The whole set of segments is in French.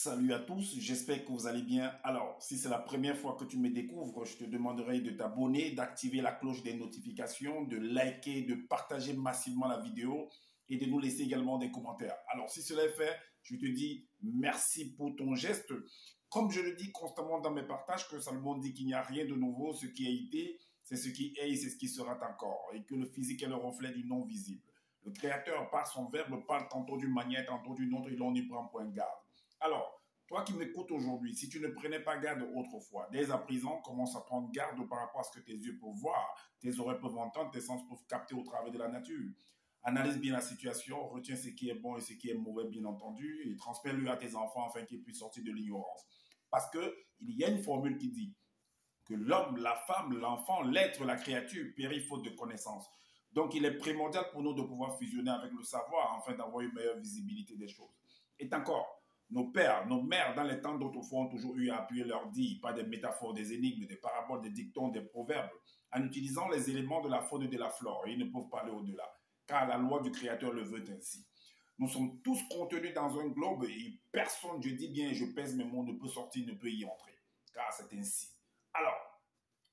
Salut à tous, j'espère que vous allez bien. Alors, si c'est la première fois que tu me découvres, je te demanderai de t'abonner, d'activer la cloche des notifications, de liker, de partager massivement la vidéo et de nous laisser également des commentaires. Alors, si cela est fait, je te dis merci pour ton geste. Comme je le dis constamment dans mes partages, que Salomon dit qu'il n'y a rien de nouveau, ce qui a été, c'est ce qui est et c'est ce qui sera encore, et que le physique est le reflet du non visible. Le Créateur, par son verbe, parle tantôt d'une manière, tantôt d'une autre, et l'on y prend point garde. Alors, toi qui m'écoutes aujourd'hui, si tu ne prenais pas garde autrefois, dès à présent, commence à prendre garde par rapport à ce que tes yeux peuvent voir, tes oreilles peuvent entendre, tes sens peuvent capter au travers de la nature. Analyse bien la situation, retiens ce qui est bon et ce qui est mauvais, bien entendu, et transmets-le à tes enfants afin qu'ils puissent sortir de l'ignorance. Parce qu'il y a une formule qui dit que l'homme, la femme, l'enfant, l'être, la créature périt faute de connaissance. Donc, il est primordial pour nous de pouvoir fusionner avec le savoir afin d'avoir une meilleure visibilité des choses. Et encore, nos pères, nos mères, dans les temps d'autrefois, ont toujours eu à appuyer leur dit, pas des métaphores, des énigmes, des paraboles, des dictons, des proverbes, en utilisant les éléments de la faune et de la flore. Et ils ne peuvent pas aller au-delà, car la loi du Créateur le veut ainsi. Nous sommes tous contenus dans un globe et personne, je dis bien, je pèse mes mots, ne peut sortir, ne peut y entrer, car c'est ainsi. Alors,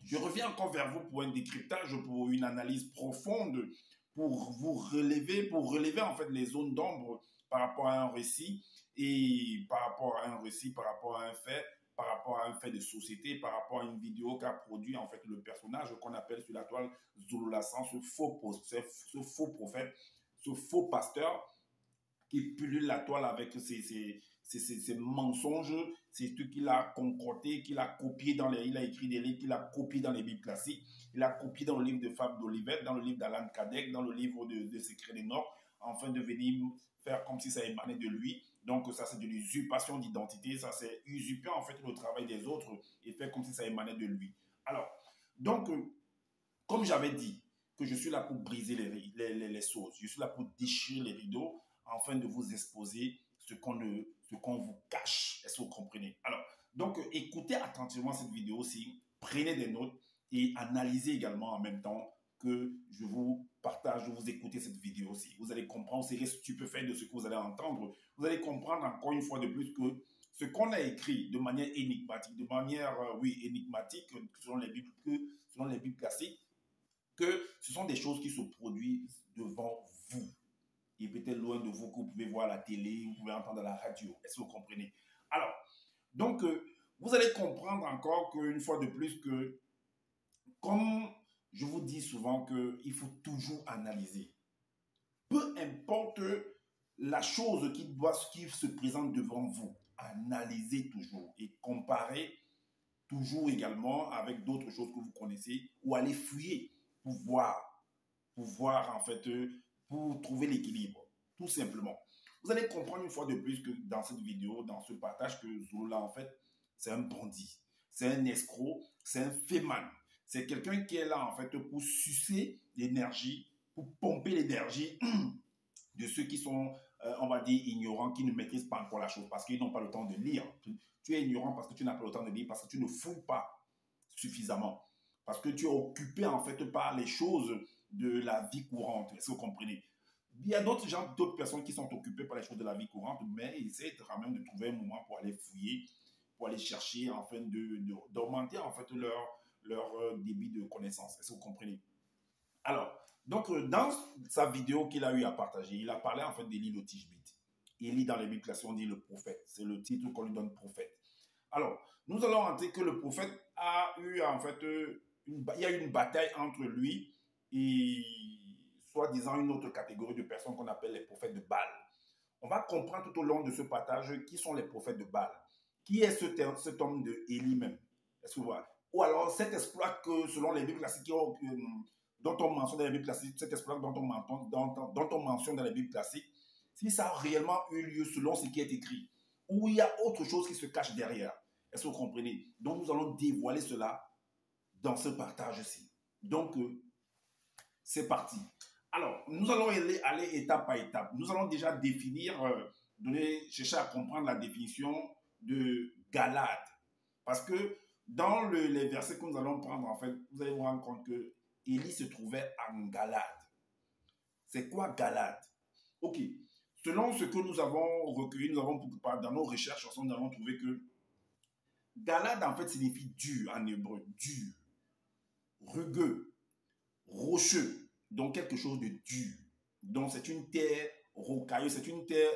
je reviens encore vers vous pour un décryptage, pour une analyse profonde, pour vous relever, en fait les zones d'ombre par rapport à un récit et par rapport à un récit, par rapport à un fait, par rapport à un fait de société, par rapport à une vidéo qu'a produit en fait le personnage qu'on appelle sur la toile Zululassan, ce faux prophète, ce faux pasteur qui pullule la toile avec ses mensonges, c'est tout qu'il a concocté, qu'il a copié il a écrit des livres qu'il a copié dans les Bibles classiques, il a copié dans le livre de Fable d'Olivet, dans le livre d'Alan Kardec, dans le livre de Secrets des Nord, afin de venir faire comme si ça émanait de lui. Donc ça c'est de l'usurpation d'identité, ça c'est usurper en fait le travail des autres et faire comme si ça émanait de lui. Alors, donc, comme j'avais dit, que je suis là pour briser les choses, je suis là pour déchirer les rideaux, afin de vous exposer ce qu'on vous cache. Est-ce que vous comprenez? Alors, donc, écoutez attentivement cette vidéo-ci, prenez des notes et analysez également en même temps que je vous partage, de vous écouter cette vidéo-ci. Vous allez comprendre, vous serez stupéfait de ce que vous allez entendre. Vous allez comprendre encore une fois de plus que ce qu'on a écrit de manière énigmatique, énigmatique, selon les Bibles classiques, que ce sont des choses qui se produisent devant vous. Et peut-être loin de vous, que vous pouvez voir à la télé, vous pouvez entendre à la radio. Est-ce que vous comprenez? Alors, donc, vous allez comprendre encore qu'une fois de plus que, comme je vous dis souvent, qu'il faut toujours analyser. Peu importe la chose qui se présente devant vous, analysez toujours et comparez toujours également avec d'autres choses que vous connaissez ou allez fouiller pour voir en fait, pour trouver l'équilibre, tout simplement. Vous allez comprendre une fois de plus que dans cette vidéo, dans ce partage, que Zulu, en fait, c'est un bandit, c'est un escroc, c'est un féman. C'est quelqu'un qui est là, en fait, pour sucer l'énergie, pour pomper l'énergie de ceux qui sont, on va dire, ignorants, qui ne maîtrisent pas encore la chose, parce qu'ils n'ont pas le temps de lire. Tu es ignorant parce que tu n'as pas le temps de lire, parce que tu ne fouilles pas suffisamment. Parce que tu es occupé, en fait, par les choses de la vie courante. Est-ce que vous comprenez? Il y a d'autres personnes qui sont occupées par les choses de la vie courante, mais ils essaient quand même de trouver un moment pour aller fouiller, pour aller chercher, afin d'augmenter, en fait, leur débit de connaissance. Est-ce que vous comprenez? Alors, donc, dans sa vidéo qu'il a eu à partager, il a parlé, en fait, d'Élie le Tishbite. Élie, dans les Bibles classiques, on dit le prophète. C'est le titre qu'on lui donne, prophète. Alors, nous allons entrer que le prophète a eu, en fait, il y a eu une bataille entre lui et soi-disant une autre catégorie de personnes qu'on appelle les prophètes de Baal. On va comprendre tout au long de ce partage qui sont les prophètes de Baal. Qui est cet homme de Élie même? Est-ce que vous voyez? Ou alors cet exploit que, selon les Bibles classiques, dont on mentionne dans les Bibles classiques, cet exploit dont on mentionne dans les Bibles classiques, si ça a réellement eu lieu selon ce qui est écrit, ou il y a autre chose qui se cache derrière. Est-ce que vous comprenez? Donc, nous allons dévoiler cela dans ce partage-ci. Donc, c'est parti. Alors, nous allons aller étape par étape. Nous allons déjà définir, chercher à comprendre la définition de Galade. Parce que dans les versets que nous allons prendre, en fait, vous allez vous rendre compte que Élie se trouvait en Galade. C'est quoi Galade? Ok. selon ce que nous avons recueilli, dans nos recherches, nous avons trouvé que Galad, en fait, signifie dur en hébreu, dur, rugueux, rocheux, donc quelque chose de dur. Donc, c'est une terre rocailleuse, c'est une terre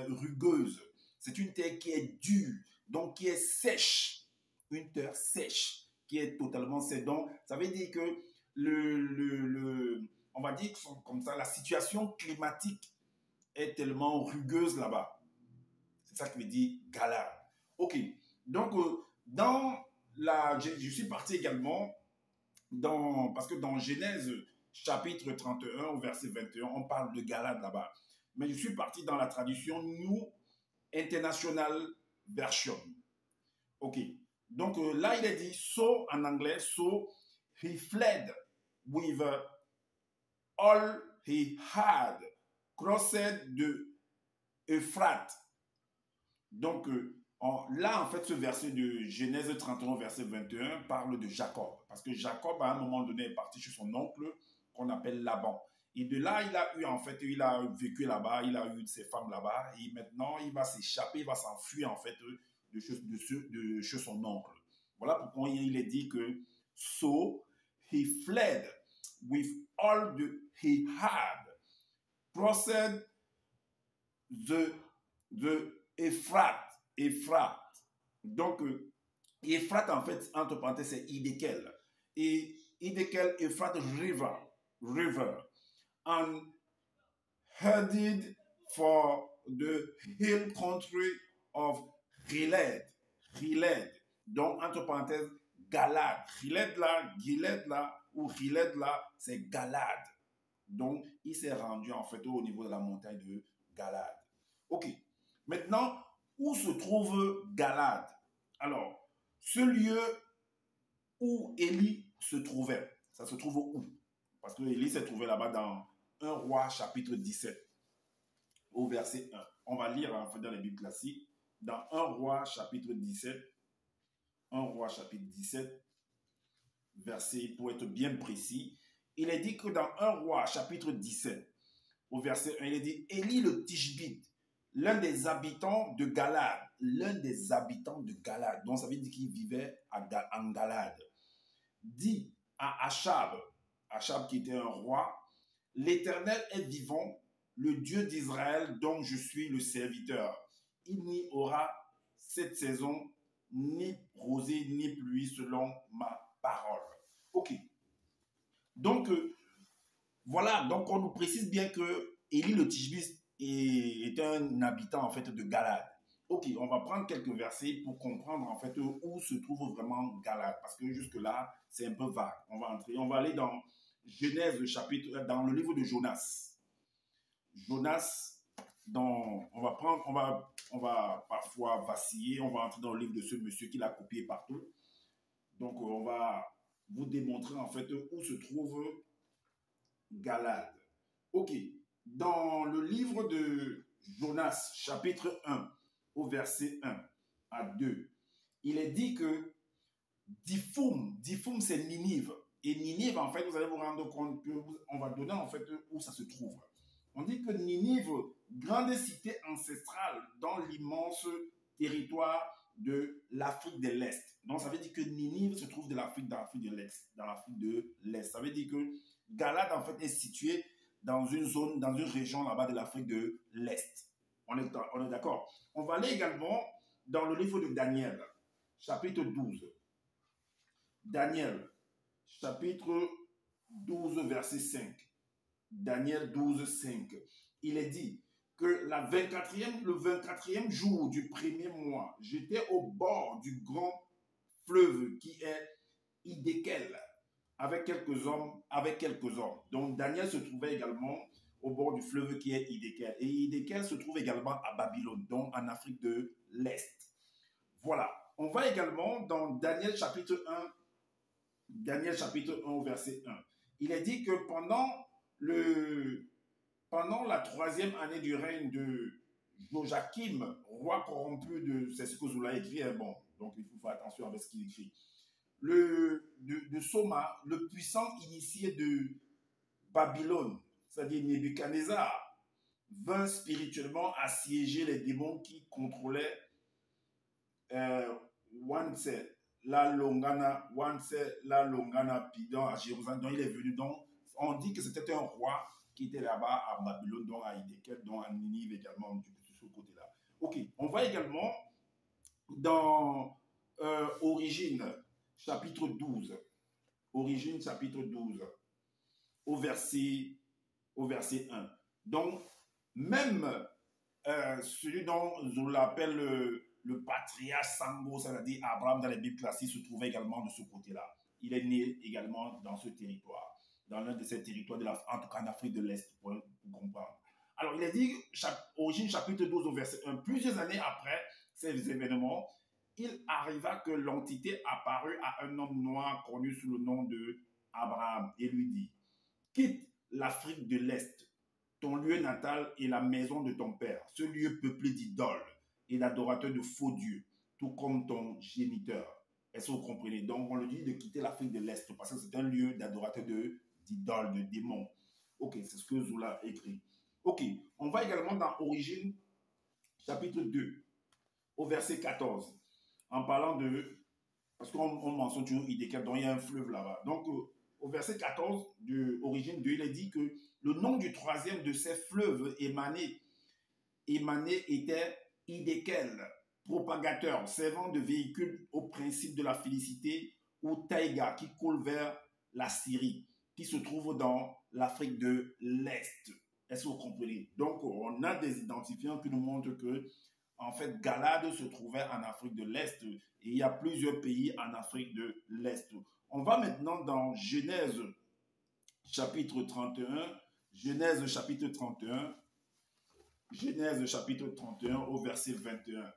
rugueuse, c'est une terre qui est dure, donc qui est sèche, une terre sèche, qui est totalement sèche. Donc, ça veut dire que on va dire comme ça, la situation climatique est tellement rugueuse là-bas. C'est ça qui veut dire Galad. Ok, donc je suis parti également parce que dans Genèse chapitre 31 au verset 21, on parle de Galad là-bas. Mais je suis parti dans la traduction New International Version. Ok, donc là il est dit so en anglais, so he fled with all he had, crossed de Euphrate. Donc là, en fait, ce verset de Genèse 31, verset 21, parle de Jacob. Parce que Jacob, à un moment donné, est parti chez son oncle, qu'on appelle Laban. Et de là, il a vécu là-bas, il a eu ses femmes là-bas. Et maintenant, il va s'échapper, il va s'enfuir, en fait, de chez son oncle. Voilà pourquoi il est dit que so he fled with all he had, crossed the Euphrate. Donc, Euphrate, en fait, entre parenthèses, c'est Idékel. Et Idékel, Euphrate river. And headed for the hill country of Gilead. Donc, entre parenthèses, Galad. Gilead là, ou Gilead là, c'est Galad. Donc, il s'est rendu, en fait, au niveau de la montagne de Galad. Ok. Maintenant, où se trouve Galad? Alors, ce lieu où Élie se trouvait, ça se trouve où? Parce que Élie se trouvait là-bas dans 1 Roi chapitre 17, au verset 1. On va lire en fait dans les Bibles classiques, dans 1 Roi chapitre 17, 1 Roi chapitre 17, verset, pour être bien précis, il est dit que dans 1 Roi chapitre 17, au verset 1, il est dit Élie le Tishbite, l'un des habitants de Galad, donc ça veut dire qu'il vivait en Galad, dit à Achab qui était un roi, l'Éternel est vivant, le Dieu d'Israël dont je suis le serviteur. Il n'y aura cette saison ni rosée ni pluie selon ma parole. Ok. Donc, voilà, donc on nous précise bien que Élie le Tishbite est un habitant en fait de Galad. Ok, on va prendre quelques versets pour comprendre en fait où se trouve vraiment Galad, parce que jusque là c'est un peu vague. On va aller dans Genèse chapitre, dans le livre de Jonas. On va parfois vaciller, on va entrer dans le livre de ce monsieur qui l'a copié partout. Donc on va vous démontrer en fait où se trouve Galad. Ok, dans le livre de Jonas, chapitre 1, au verset 1 à 2, il est dit que Difoum c'est Ninive. Et Ninive, en fait, vous allez vous rendre compte qu'on va donner en fait où ça se trouve. On dit que Ninive, grande cité ancestrale dans l'immense territoire de l'Afrique de l'Est. Donc, ça veut dire que Ninive se trouve dans l'Afrique de l'Est. Ça veut dire que Galad, en fait, est situé dans une région là-bas de l'Afrique de l'Est. On est d'accord. On va aller également dans le livre de Daniel, chapitre 12. Daniel, chapitre 12, verset 5. Daniel 12, 5. Il est dit que le 24e jour du premier mois, j'étais au bord du grand fleuve qui est Idékel, avec quelques hommes. Donc Daniel se trouvait également au bord du fleuve qui est Idékel. Et Idékel se trouve également à Babylone, donc en Afrique de l'Est. Voilà. On va également dans Daniel chapitre 1 au verset 1. Il est dit que pendant la 3e année du règne de Joachim, roi corrompu c'est ce que vous l'avez écrit, bon, donc il faut faire attention avec ce qu'il écrit. De Soma, le puissant initié de Babylone, c'est-à-dire Nebuchadnezzar, vint spirituellement assiéger les démons qui contrôlaient Wanse la Longana Pidon à Jérusalem. Donc il est venu. Donc on dit que c'était un roi qui était là-bas à Babylone, donc à Hiddekel, donc à Ninive également, de ce côté-là. Ok, on va également dans Origine, chapitre 12. Origine, chapitre 12, au verset 1. Donc, même celui dont on l'appelle le patriarche Sango, c'est-à-dire Abraham dans les Bibles classiques, se trouvait également de ce côté-là. Il est né également dans ce territoire, dans l'un de ces territoires, en tout cas en Afrique de l'Est, pour comprendre. Alors, il est dit, Origine chapitre 12 au verset 1, plusieurs années après ces événements, il arriva que l'entité apparut à un homme noir connu sous le nom de Abraham et lui dit, quitte l'Afrique de l'Est, ton lieu natal et la maison de ton père, ce lieu peuplé d'idoles et d'adorateurs de faux dieux, tout comme ton géniteur. Est-ce que vous comprenez? Donc, on le dit de quitter l'Afrique de l'Est parce que c'est un lieu d'adorateurs d'idoles, de démons. Ok, c'est ce que Zola écrit. Ok, on va également dans Origine, chapitre 2, au verset 14, en parlant de... Parce qu'on mentionne toujours Hiddekel, donc il y a un fleuve là-bas. Donc, au verset 14 de Origine 2, il est dit que le nom du troisième de ces fleuves émanés était Hiddekel, propagateur, servant de véhicule au principe de la félicité, ou Taïga, qui coule vers la Syrie, qui se trouve dans l'Afrique de l'Est. Est-ce que vous comprenez? Donc, on a des identifiants qui nous montrent que, en fait, Galade se trouvait en Afrique de l'Est et il y a plusieurs pays en Afrique de l'Est. On va maintenant dans Genèse chapitre 31. Genèse chapitre 31. Genèse chapitre 31 au verset 21.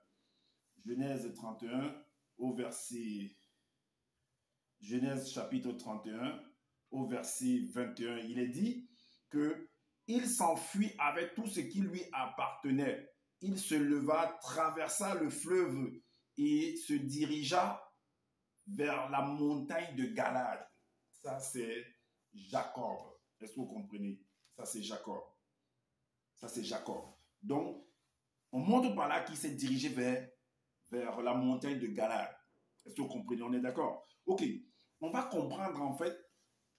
Genèse 31 au verset... Genèse chapitre 31 au verset 21. Il est dit que il s'enfuit avec tout ce qui lui appartenait. Il se leva, traversa le fleuve et se dirigea vers la montagne de Galade. Ça, c'est Jacob. Est-ce que vous comprenez? Ça, c'est Jacob. Ça, c'est Jacob. Donc, on montre par là qu'il s'est dirigé vers la montagne de Galade. Est-ce que vous comprenez? On est d'accord? Ok. On va comprendre, en fait,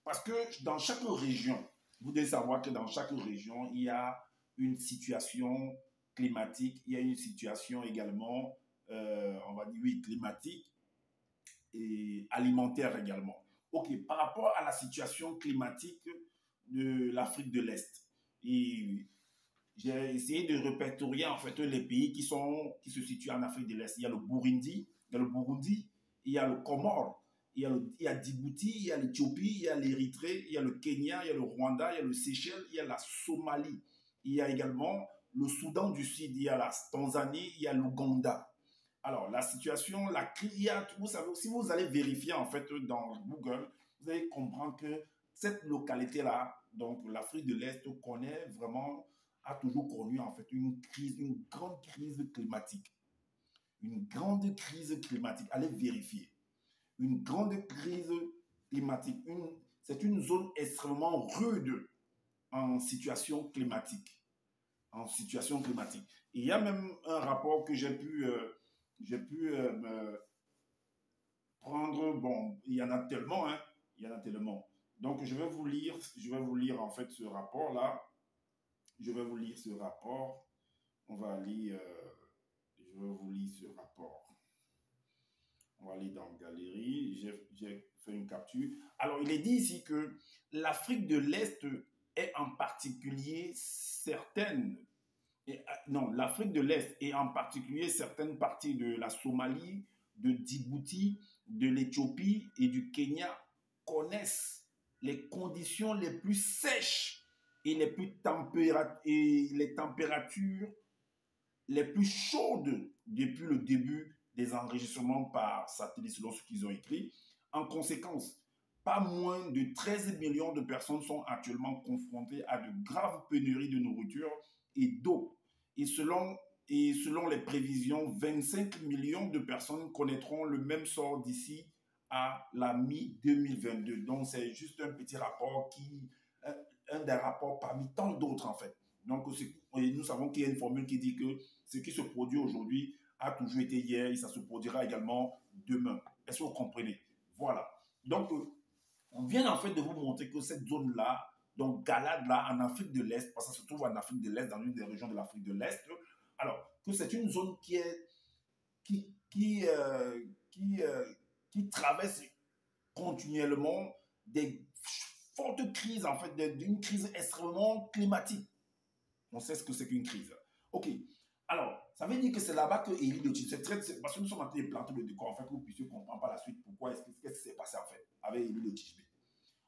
parce que dans chaque région, vous devez savoir que dans chaque région, il y a une situation climatique, il y a une situation également, on va dire, oui, climatique et alimentaire également. Ok, par rapport à la situation climatique de l'Afrique de l'Est, et j'ai essayé de répertorier en fait les pays qui se situent en Afrique de l'Est. Il y a le Burundi, il y a le Comore, il y a Djibouti, il y a l'Éthiopie, il y a l'Érythrée, il y a le Kenya, il y a le Rwanda, il y a le Seychelles, il y a la Somalie. Il y a également le Soudan du Sud, il y a la Tanzanie, il y a l'Ouganda. Alors, la situation, la crise, vous savez, si vous allez vérifier en fait dans Google, vous allez comprendre que cette localité-là, donc l'Afrique de l'Est, connaît vraiment, a toujours connu en fait une grande crise climatique. Une grande crise climatique. Allez vérifier. Une grande crise climatique. C'est une zone extrêmement rude en situation climatique. En situation climatique. Et il y a même un rapport que j'ai pu me prendre. Bon, il y en a tellement, hein. Il y en a tellement. Donc, je vais vous lire en fait ce rapport-là. Je vais vous lire ce rapport. On va aller, je vais vous lire ce rapport. On va aller dans Galerie. J'ai fait une capture. Alors, il est dit ici que l'Afrique de l'Est est en particulier l'Afrique de l'Est et en particulier certaines parties de la Somalie, de Djibouti, de l'Éthiopie et du Kenya connaissent les conditions les plus sèches et les températures les plus chaudes depuis le début des enregistrements par satellite, selon ce qu'ils ont écrit. En conséquence, pas moins de 13 millions de personnes sont actuellement confrontées à de graves pénuries de nourriture et d'eau. Et selon les prévisions, 25 millions de personnes connaîtront le même sort d'ici à la mi-2022. Donc, c'est juste un petit rapport un des rapports parmi tant d'autres, en fait. Donc, et nous savons qu'il y a une formule qui dit que ce qui se produit aujourd'hui a toujours été hier et ça se produira également demain. Est-ce que vous comprenez? Voilà. Donc, on vient en fait de vous montrer que cette zone-là, donc Galad-là, en Afrique de l'Est, parce que ça se trouve en Afrique de l'Est, dans une des régions de l'Afrique de l'Est, alors que c'est une zone qui, qui, euh, qui, euh, qui traverse continuellement des fortes crises, en fait, d'une crise extrêmement climatique. On sait ce que c'est qu'une crise. OK. Alors, ça veut dire que c'est là-bas que Élie le Tishbé, parce que nous sommes en train de planter le décor, en fait, que vous puissiez comprendre par la suite pourquoi, qu'est-ce qui s'est passé, en fait, avec Élie le Tishbé.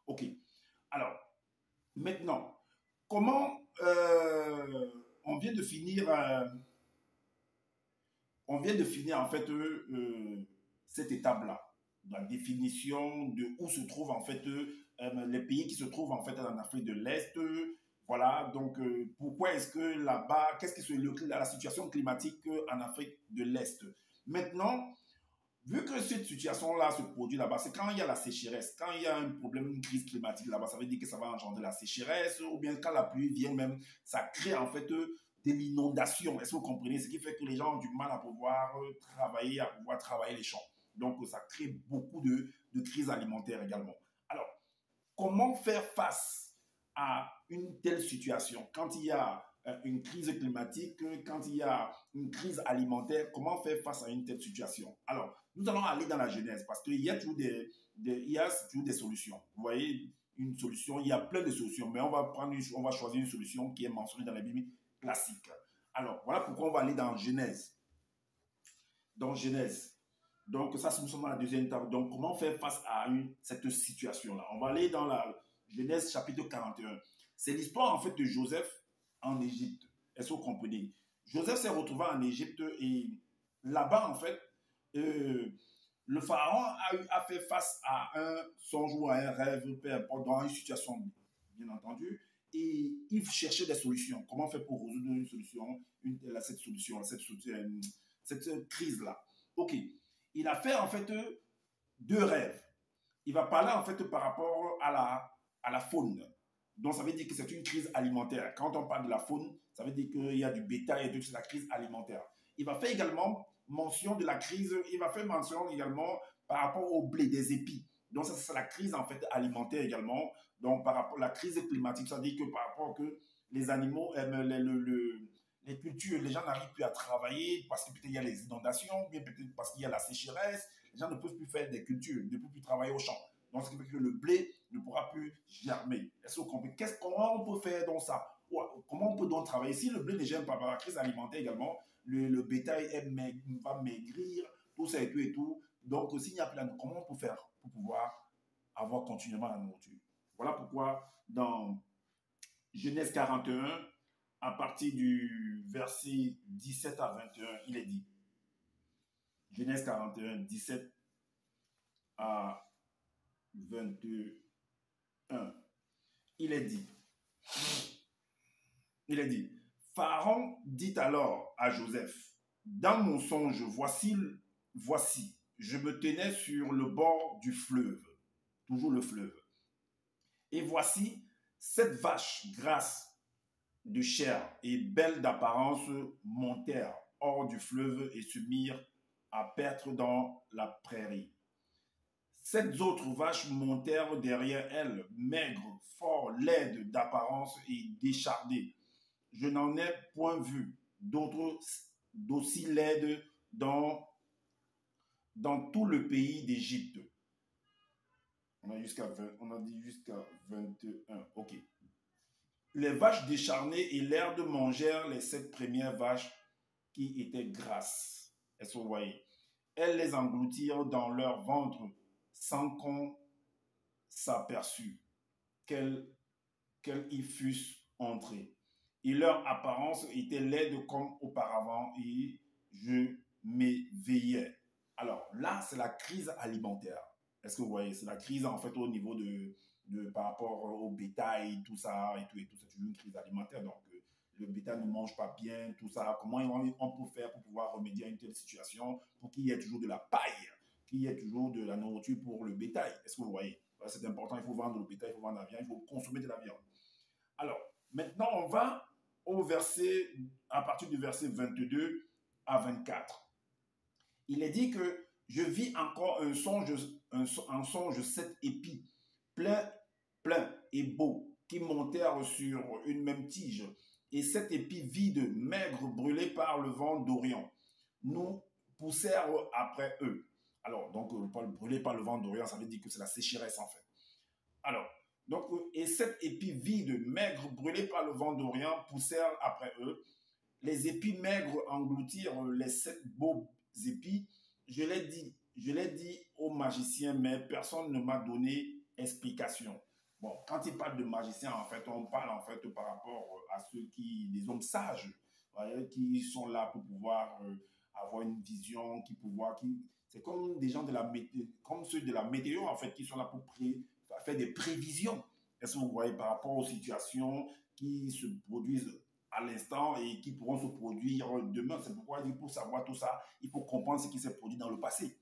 OK. Alors, maintenant, comment on vient de finir en fait cette étape-là, la définition de où se trouvent en fait les pays qui se trouvent en fait en Afrique de l'Est. Voilà, donc pourquoi est-ce que là-bas, qu'est-ce que la situation climatique en Afrique de l'Est? Maintenant, vu que cette situation-là se produit là-bas, c'est quand il y a la sécheresse, quand il y a un problème, une crise climatique là-bas, ça veut dire que ça va engendrer la sécheresse, ou bien quand la pluie vient même, ça crée en fait de l'inondation. Est-ce que vous comprenez? Ce qui fait que les gens ont du mal à pouvoir travailler les champs. Donc, ça crée beaucoup de crises alimentaires également. Alors, comment faire face à une telle situation quand il y a une crise climatique, quand il y a une crise alimentaire, comment faire face à une telle situation? Alors, nous allons aller dans la Genèse parce qu'il y a toujours il y a toujours des solutions. Vous voyez, une solution, il y a plein de solutions, mais on va choisir une solution qui est mentionnée dans la Bible classique. Alors, voilà pourquoi on va aller dans Genèse. Dans Genèse. Donc, ça, nous sommes dans la deuxième étape. Donc, comment faire face à cette situation-là? On va aller dans la Genèse chapitre 41. C'est l'histoire, en fait, de Joseph en Égypte. Est-ce que vous comprenez? Joseph s'est retrouvé en Égypte et là-bas, en fait, le pharaon a fait face à un songe ou à un rêve, peu importe, dans une situation, bien entendu, et il cherchait des solutions. Comment faire pour résoudre une solution, cette crise-là? OK. Il a fait en fait deux rêves. Il va parler en fait par rapport à la faune. Donc ça veut dire que c'est une crise alimentaire. Quand on parle de la faune, ça veut dire qu'il y a du bétail et tout, c'est la crise alimentaire. Il va faire également mention de la crise, il va faire mention également par rapport au blé, des épis. Donc ça c'est la crise en fait alimentaire également. Donc par rapport à la crise climatique, ça veut dire que par rapport que les animaux, les cultures, les gens n'arrivent plus à travailler parce que peut-être il y a les inondations, bien peut-être parce qu'il y a la sécheresse, les gens ne peuvent plus faire des cultures, ne peuvent plus travailler au champ. Donc, ce qui fait que le blé ne pourra plus germer. Est-ce que vous comprenez? Comment on peut faire donc ça? Comment on peut donc travailler? Si le blé ne germe pas par la crise alimentaire également, le bétail va maigrir, tout ça et tout et tout. Donc, s'il n'y a plus la nourriture, comment on peut faire pour pouvoir avoir continuellement la nourriture? Voilà pourquoi dans Genèse 41, à partir du verset 17 à 21, il est dit. Genèse 41, 17 à 21. Il est dit, Pharaon dit alors à Joseph, dans mon songe, voici, je me tenais sur le bord du fleuve, toujours le fleuve, et voici, cette vache grasse de chair et belle d'apparence montèrent hors du fleuve et se mirent à paître dans la prairie. Sept autres vaches montèrent derrière elles, maigres, fort laides d'apparence et décharnées. Je n'en ai point vu d'autres d'aussi laides dans tout le pays d'Égypte. On a dit jusqu'à 21. OK. Les vaches décharnées et l'herbe mangèrent les 7 premières vaches qui étaient grasses. Est-ce que vous voyez? Elles les engloutirent dans leur ventre sans qu'on s'aperçût qu'elles y fussent entrées. Et leur apparence était laide comme auparavant et je m'éveillais. Alors là, c'est la crise alimentaire. Est-ce que vous voyez? C'est la crise en fait au niveau par rapport au bétail, tout ça et tout. C'est toujours une crise alimentaire. Donc le bétail ne mange pas bien, tout ça. Comment on peut faire pour pouvoir remédier à une telle situation pour qu'il y ait toujours de la paille, qu'il y ait toujours de la nourriture pour le bétail? Est-ce que vous voyez? C'est important, il faut vendre le bétail, il faut vendre la viande, il faut consommer de la viande. Alors, maintenant, on va à partir du verset 22 à 24. Il est dit que je vis encore un songe 7 épis, plein et beaux, qui montèrent sur une même tige, et 7 épis vides, maigres, brûlés par le vent d'Orient, nous poussèrent après eux. Alors, donc, brûlés par le vent d'Orient, ça veut dire que c'est la sécheresse en fait. Alors, donc, et 7 épis vides, maigres, brûlés par le vent d'Orient, poussèrent après eux. Les épis maigres engloutirent les 7 beaux épis. Je l'ai dit aux magiciens, mais personne ne m'a donné explication. Bon, quand il parle de magiciens, en fait, on parle en fait par rapport à des hommes sages, voyez, qui sont là pour pouvoir avoir une vision, c'est comme des gens comme ceux de la météo, en fait, qui sont là pour faire des prévisions. Est-ce que vous voyez par rapport aux situations qui se produisent à l'instant et qui pourront se produire demain. C'est pourquoi pour savoir tout ça, il faut comprendre ce qui s'est produit dans le passé.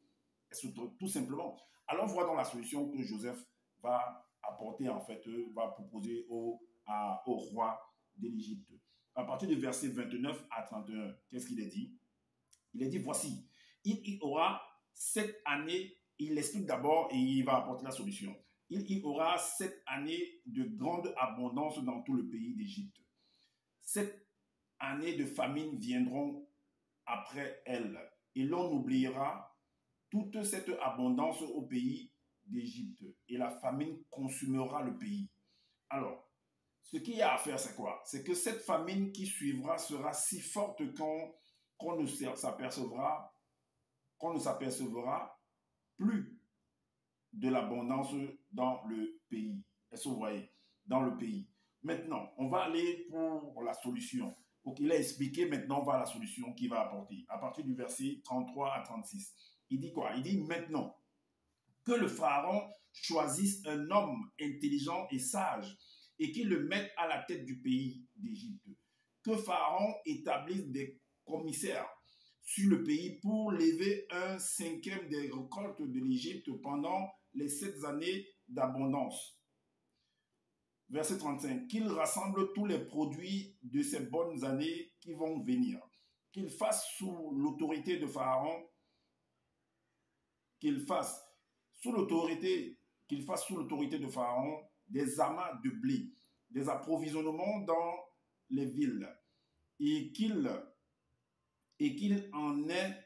Tout simplement. Alors, voilà dans la solution que Joseph va apporter, en fait, va proposer au roi de l'Égypte. À partir du verset 29 à 31, qu'est-ce qu'il est dit? Il est dit, voici, il y aura 7 années, il l'explique d'abord et il va apporter la solution. Il y aura 7 années de grande abondance dans tout le pays d'Égypte. 7 années de famine viendront après elle, et l'on oubliera toute cette abondance au pays d'Égypte, et la famine consumera le pays. Alors, ce qu'il y a à faire, c'est quoi? C'est que cette famine qui suivra sera si forte qu'on ne s'apercevra plus de l'abondance dans le pays. Est-ce que vous voyez? Dans le pays. Maintenant, on va aller pour la solution. Donc, il a expliqué, maintenant, on va à la solution qu'il va apporter. À partir du verset 33 à 36. Il dit quoi? Il dit maintenant que le pharaon choisisse un homme intelligent et sage et qu'il le mette à la tête du pays d'Égypte. Que pharaon établisse des commissaires sur le pays pour lever 1/5 des récoltes de l'Égypte pendant les 7 années d'abondance. Verset 35. Qu'il rassemble tous les produits de ces bonnes années qui vont venir. Qu'il fasse sous l'autorité de Pharaon, qu'il fasse sous l'autorité de Pharaon des amas de blé, des approvisionnements dans les villes, et qu'il en ait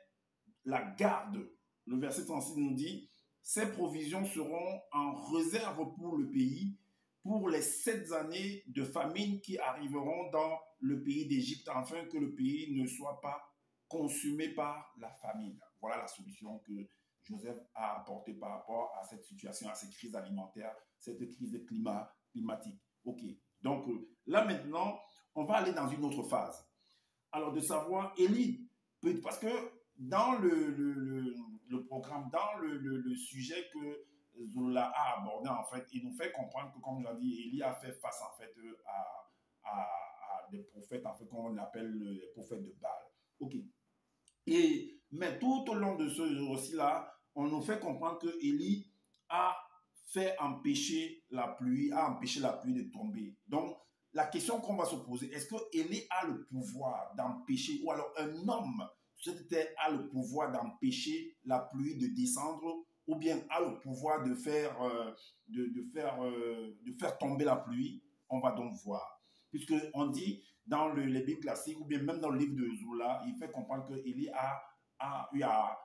la garde. Le verset 36 nous dit, ces provisions seront en réserve pour le pays, pour les 7 années de famine qui arriveront dans le pays d'Égypte, afin que le pays ne soit pas consumé par la famine. Voilà la solution que Joseph a apportée par rapport à cette situation, à cette crise alimentaire, cette crise climatique. Ok, donc là maintenant, on va aller dans une autre phase. Alors de savoir, Élie, parce que dans le programme, dans le sujet que Zola a abordé, en fait, il nous fait comprendre que, comme je l'ai dit, Élie a fait face, en fait, à des prophètes, en fait, qu'on appelle les prophètes de Baal. Ok. Mais tout au long de ce récit-là, on nous fait comprendre que Élie a empêché la pluie de tomber. Donc, la question qu'on va se poser, est-ce que Élie a le pouvoir d'empêcher, ou alors un homme a le pouvoir d'empêcher la pluie de descendre, ou bien a le pouvoir de faire tomber la pluie? On va donc voir. Puisqu'on dit dans les Bibles classiques, ou bien même dans le livre de Zola, il fait comprendre que Élie a eu à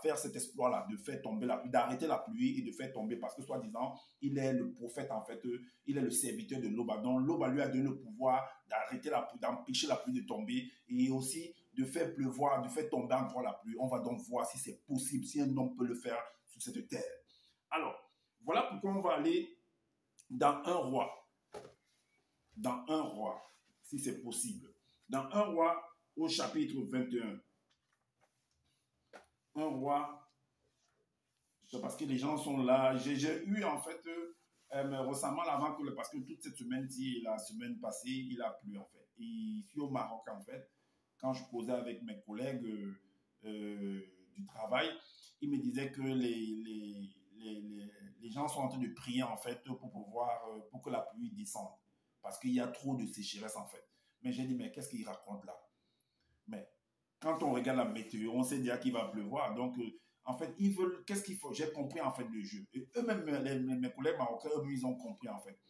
faire cet exploit-là, de faire tomber la pluie, d'arrêter la pluie et de faire tomber, parce que soi-disant, il est le prophète, en fait, il est le serviteur de Loba. Donc, Loba lui a donné le pouvoir d'arrêter la pluie, d'empêcher la pluie de tomber et aussi de faire pleuvoir, de faire tomber encore la pluie. On va donc voir si c'est possible, si un homme peut le faire sur cette terre. Alors, voilà pourquoi on va aller dans un roi. Dans un roi, si c'est possible. Dans un roi, au chapitre 21. Un roi, parce que les gens sont là. J'ai eu en fait récemment, parce que toute cette semaine-ci, la semaine passée, il a plu en fait. Et ici au Maroc en fait, quand je causais avec mes collègues du travail, ils me disaient que les gens sont en train de prier en fait pour que la pluie descende. parce qu'il y a trop de sécheresse en fait. Mais j'ai dit, mais qu'est-ce qu'il raconte là? Mais quand on regarde la météo, on sait déjà qu'il va pleuvoir. Donc, en fait, ils veulent, qu'est-ce qu'il faut? J'ai compris en fait le jeu. Et eux-mêmes, mes collègues marocains, eux, ils ont compris en fait.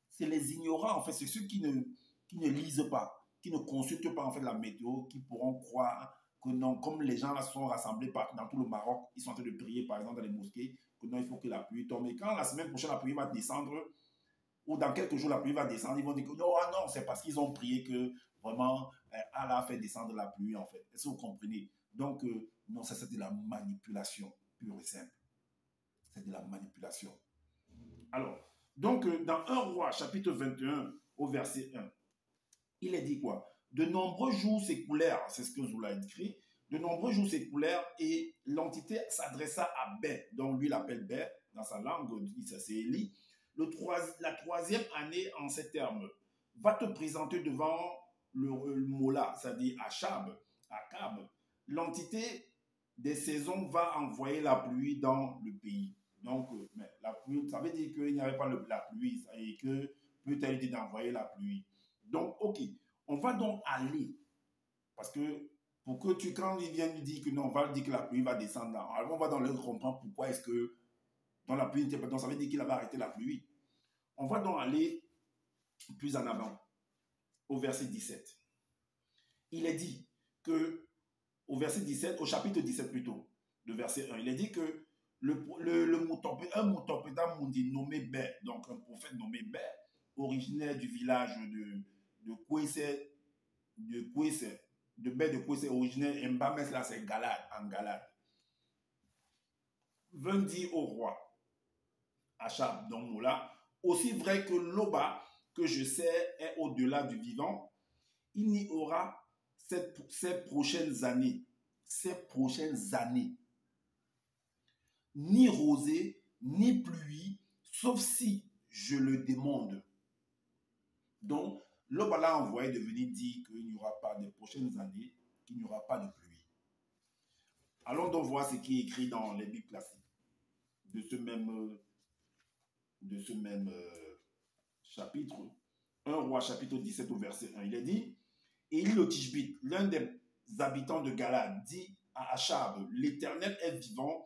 C'est les ignorants en fait, c'est ceux qui ne lisent pas, qui ne consultent pas en fait la météo, qui pourront croire que non, comme les gens là sont rassemblés dans tout le Maroc, ils sont en train de prier par exemple dans les mosquées, que non, il faut que la pluie tombe. Et quand la semaine prochaine la pluie va descendre, ou dans quelques jours la pluie va descendre, ils vont dire que non, ah non, c'est parce qu'ils ont prié que vraiment Allah a fait descendre la pluie en fait. Est-ce que vous comprenez? Donc, non, ça c'est de la manipulation pure et simple. C'est de la manipulation. Alors, donc, dans 1 roi, chapitre 21, au verset 1, il est dit quoi? De nombreux jours s'écoulèrent, c'est ce que Zoula a écrit, de nombreux jours s'écoulèrent et l'entité s'adressa à Bé, donc lui l'appelle Bé, dans sa langue, c'est Élie, la troisième année en ces termes, va te présenter devant le Mola, c'est-à-dire Achab, l'entité des saisons va envoyer la pluie dans le pays. Donc, mais la pluie, ça veut dire qu'il n'y avait pas la pluie et que peut-être dit d'envoyer la pluie. Donc, ok, on va donc aller, parce que pour que tu, quand ils viennent dire que non, on va dire que la pluie va descendre, alors on va dans leur comprendre pourquoi est-ce que dans la pluie n'était pas, donc ça veut dire qu'il avait arrêté la pluie. On va donc aller plus en avant, au verset 17. Il est dit que, au verset 17, au chapitre 17 plutôt, le verset 1, il est dit que un Moutopéda Mundi nommé Bé, donc un prophète nommé Bé, originaire du village de Kouesse, de Bé de Kouesse, originaire Mbames, là c'est Galade, en Galade, vint dire au roi, Achab, donc Moula, aussi vrai que l'Oba, que je sais, est au-delà du vivant, il n'y aura ces prochaines années, ni rosée, ni pluie, sauf si je le demande. Donc, l'Oba l'a envoyé de venir dire qu'il n'y aura pas de prochaines années, qu'il n'y aura pas de pluie. Allons donc voir ce qui est écrit dans les Bibles classiques de ce même chapitre. 1 roi chapitre 17 au verset 1. Il est dit, et Élie le Tishbite, l'un des habitants de Galade, dit à Achab, l'Éternel est vivant,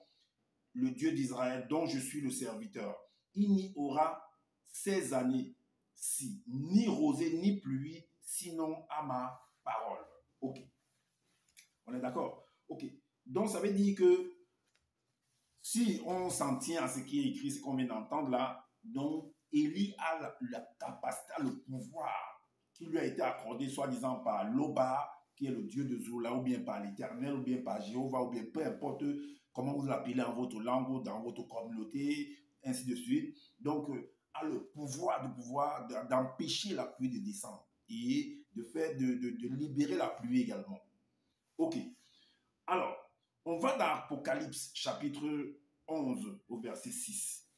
le Dieu d'Israël, dont je suis le serviteur. Il n'y aura ces années-ci, ni rosée, ni pluie, sinon à ma parole. Ok. On est d'accord? Ok. Donc, ça veut dire que si on s'en tient à ce qui est écrit, ce qu'on vient d'entendre là, donc Élie a la capacité, le pouvoir qui lui a été accordé, soi-disant par l'Oba, qui est le Dieu de Zoula, ou bien par l'Éternel, ou bien par Jéhovah, ou bien peu importe comment vous l'appelez en votre langue ou dans votre communauté, ainsi de suite. Donc, a le pouvoir d'empêcher la pluie de descendre et de libérer la pluie également. Ok. Alors, on va dans Apocalypse chapitre 11 au verset 6.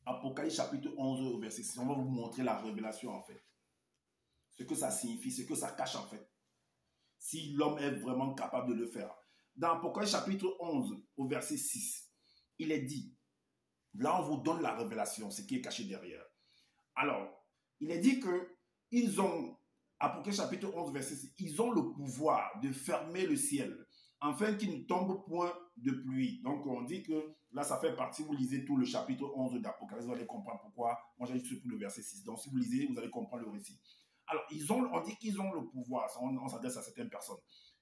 Apocalypse chapitre 11 au verset 6. On va vous montrer la révélation en fait. Ce que ça signifie, ce que ça cache en fait. Si l'homme est vraiment capable de le faire. Dans Apocalypse chapitre 11 au verset 6, il est dit, là on vous donne la révélation, ce qui est caché derrière. Alors, il est dit que ils ont, Apocalypse chapitre 11 verset 6, ils ont le pouvoir de fermer le ciel, afin qu'il ne tombe point de pluie. Donc on dit que là ça fait partie, vous lisez tout le chapitre 11 d'Apocalypse, vous allez comprendre pourquoi. Moi j'ai juste pour le verset 6. Donc si vous lisez, vous allez comprendre le récit. Alors on dit qu'ils ont le pouvoir, on s'adresse à certaines personnes.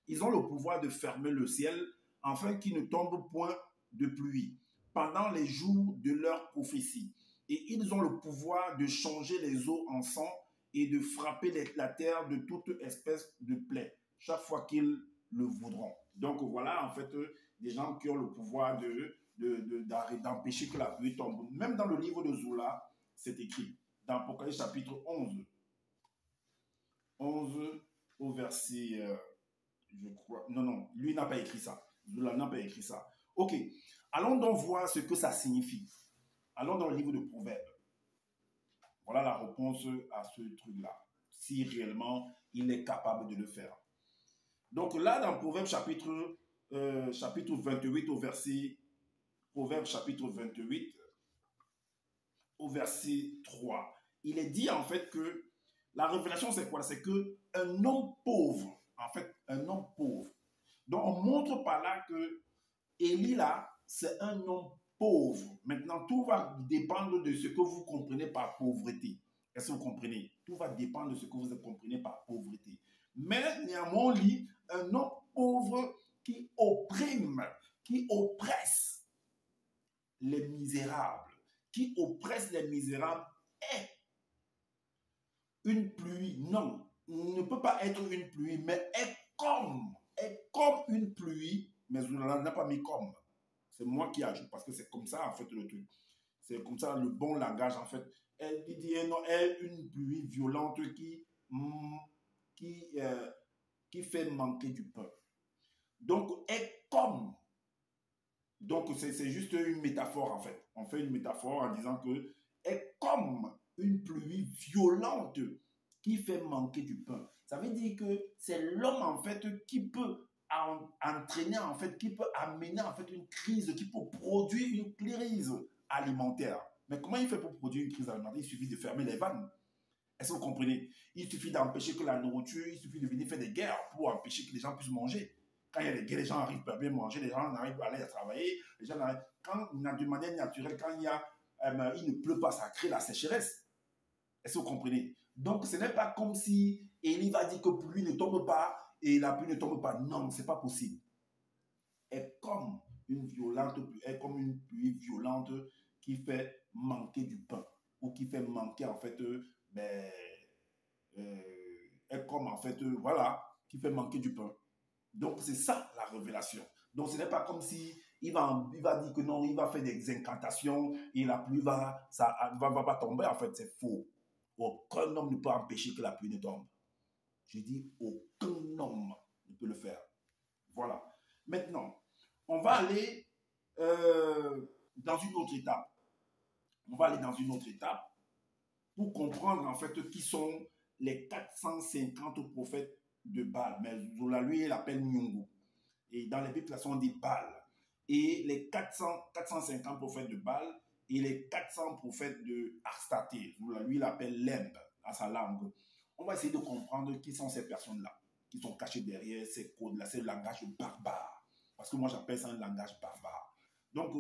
Ils ont le pouvoir de fermer le ciel afin qu'il ne tombe point de pluie pendant les jours de leur prophétie. Et ils ont le pouvoir de changer les eaux en sang et de frapper la terre de toute espèce de plaie, chaque fois qu'ils le voudront. Donc voilà, en fait, des gens qui ont le pouvoir d'empêcher que la pluie tombe. Même dans le livre de Zoula, c'est écrit, dans Apocalypse chapitre 11 au verset, je crois, non, lui n'a pas écrit ça. Zoula n'a pas écrit ça. Ok, allons donc voir ce que ça signifie. Allons dans le livre de Proverbes. Voilà la réponse à ce truc-là, si réellement il est capable de le faire. Donc là, dans Proverbes chapitre 28 au verset, Proverbes chapitre 28 au verset 3, il est dit en fait que la révélation, c'est quoi? C'est qu'un homme pauvre, en fait, un homme pauvre. Donc, on montre par là que Élie, là, c'est un homme pauvre. Maintenant, tout va dépendre de ce que vous comprenez par pauvreté. Est-ce que vous comprenez? Tout va dépendre de ce que vous comprenez par pauvreté. Mais néanmoins, on lit un homme pauvre qui opprime, qui oppresse les misérables, qui oppresse les misérables est une pluie. Non, ne peut pas être une pluie, mais est comme une pluie, mais on n'a pas mis comme. C'est moi qui ajoute parce que c'est comme ça en fait le truc. C'est comme ça le bon langage en fait. Elle dit non, elle une pluie violente qui, euh, qui fait manquer du pain. Donc, est comme. Donc, c'est juste une métaphore en fait. On fait une métaphore en disant que est comme une pluie violente qui fait manquer du pain. Ça veut dire que c'est l'homme en fait qui peut entraîner en fait, qui peut amener en fait une crise, qui peut produire une crise alimentaire. Mais comment il fait pour produire une crise alimentaire? Il suffit de fermer les vannes. Est-ce que vous comprenez? Il suffit d'empêcher que la nourriture, il suffit de venir faire des guerres pour empêcher que les gens puissent manger. Quand il y a des guerres, les gens arrivent à bien manger, les gens n'arrivent pas à aller travailler, les gens n'arrivent... de manière naturelle, quand il ne pleut pas, ça crée la sécheresse. Est-ce que vous comprenez? Donc, ce n'est pas comme si Élie va dire que pluie ne tombe pas et la pluie ne tombe pas. Non, ce n'est pas possible. Est comme une pluie violente qui fait manquer du pain ou qui fait manquer en fait est comme en fait voilà qui fait manquer du pain. Donc c'est ça la révélation. Donc ce n'est pas comme si il va dire que non, il va faire des incantations et la pluie va pas tomber. En fait, c'est faux. Aucun homme ne peut empêcher que la pluie ne tombe. Je dis aucun homme ne peut le faire. Voilà. Maintenant, on va aller dans une autre étape. On va aller dans une autre étape pour comprendre en fait qui sont les 450 prophètes de Baal. Mais Zola, lui, il appelle Nyungu. Et dans les Bibles, on dit Baal. Et les 450 prophètes de Baal et les 400 prophètes de Arstaté. Zola, lui, il appelle Lemb à sa langue. On va essayer de comprendre qui sont ces personnes-là, qui sont cachées derrière ces codes-là, ces langages barbares. Parce que moi, j'appelle ça un langage barbare. Donc,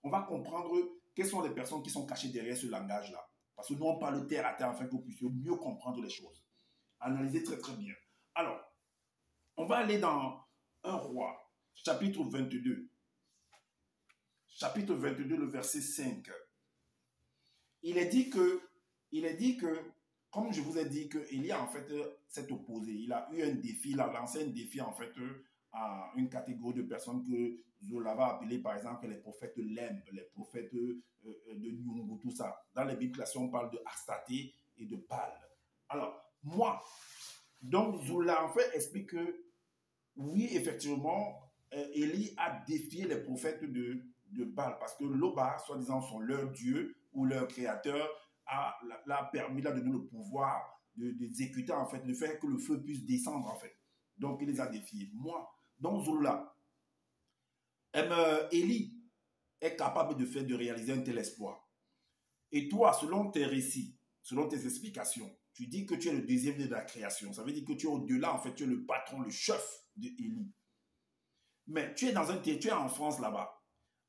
on va comprendre quelles sont les personnes qui sont cachées derrière ce langage-là. Parce que nous, on parle terre à terre afin que vous puissiez mieux comprendre les choses. Analysez très très bien. Alors, on va aller dans 1 Roi, chapitre 22. Chapitre 22, le verset 5. Il est dit que, comme je vous ai dit, qu'il y a en fait cet opposé. Il a eu un défi, il a lancé un défi en fait à une catégorie de personnes que Zola va appeler par exemple les prophètes Lemb, les prophètes de Nyungu, tout ça. Dans les Bibles, on parle de Arstaté et de Baal. Alors, moi, donc Zola en fait explique que oui, effectivement, Élie a défié les prophètes de Baal parce que Loba, soi-disant, sont leur dieu ou leur créateur, l'a permis, l'a donné le pouvoir d'exécuter, en fait, de faire que le feu puisse descendre, en fait. Donc, il les a défiés. Moi, dans Zola, Élie est capable de réaliser un tel exploit. Et toi, selon tes récits, selon tes explications, tu dis que tu es le deuxième de la création. Ça veut dire que tu es au-delà, en fait, tu es le patron, le chef de Élie. Mais tu es en France là-bas.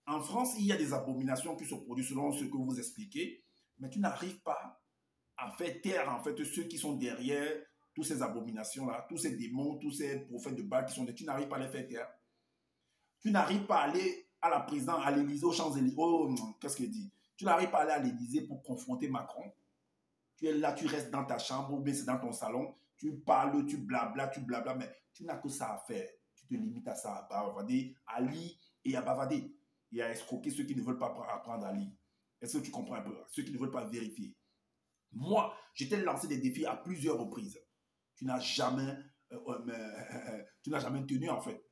En France, il y a des abominations qui se produisent selon ce que vous expliquez, mais tu n'arrives pas à faire taire en fait ceux qui sont derrière toutes ces abominations-là, tous ces démons, tous ces prophètes de Baal qui sont derrière. Tu n'arrives pas à les faire taire. Tu n'arrives pas à aller à la présidence, à l'Élysée, aux Champs-Élysées. Oh, qu'est-ce qu'il dit? Tu n'arrives pas à aller à l'Élysée pour confronter Macron. Tu es là, tu restes dans ta chambre ou bien c'est dans ton salon. Tu parles, tu blabla, mais tu n'as que ça à faire. Tu te limites à ça, à bavader, à lire et à bavader. Et à escroquer ceux qui ne veulent pas apprendre à lire. Est-ce que tu comprends un peu? Ceux qui ne veulent pas vérifier. Moi, je t'ai lancé des défis à plusieurs reprises. Tu n'as jamais tenu en fait.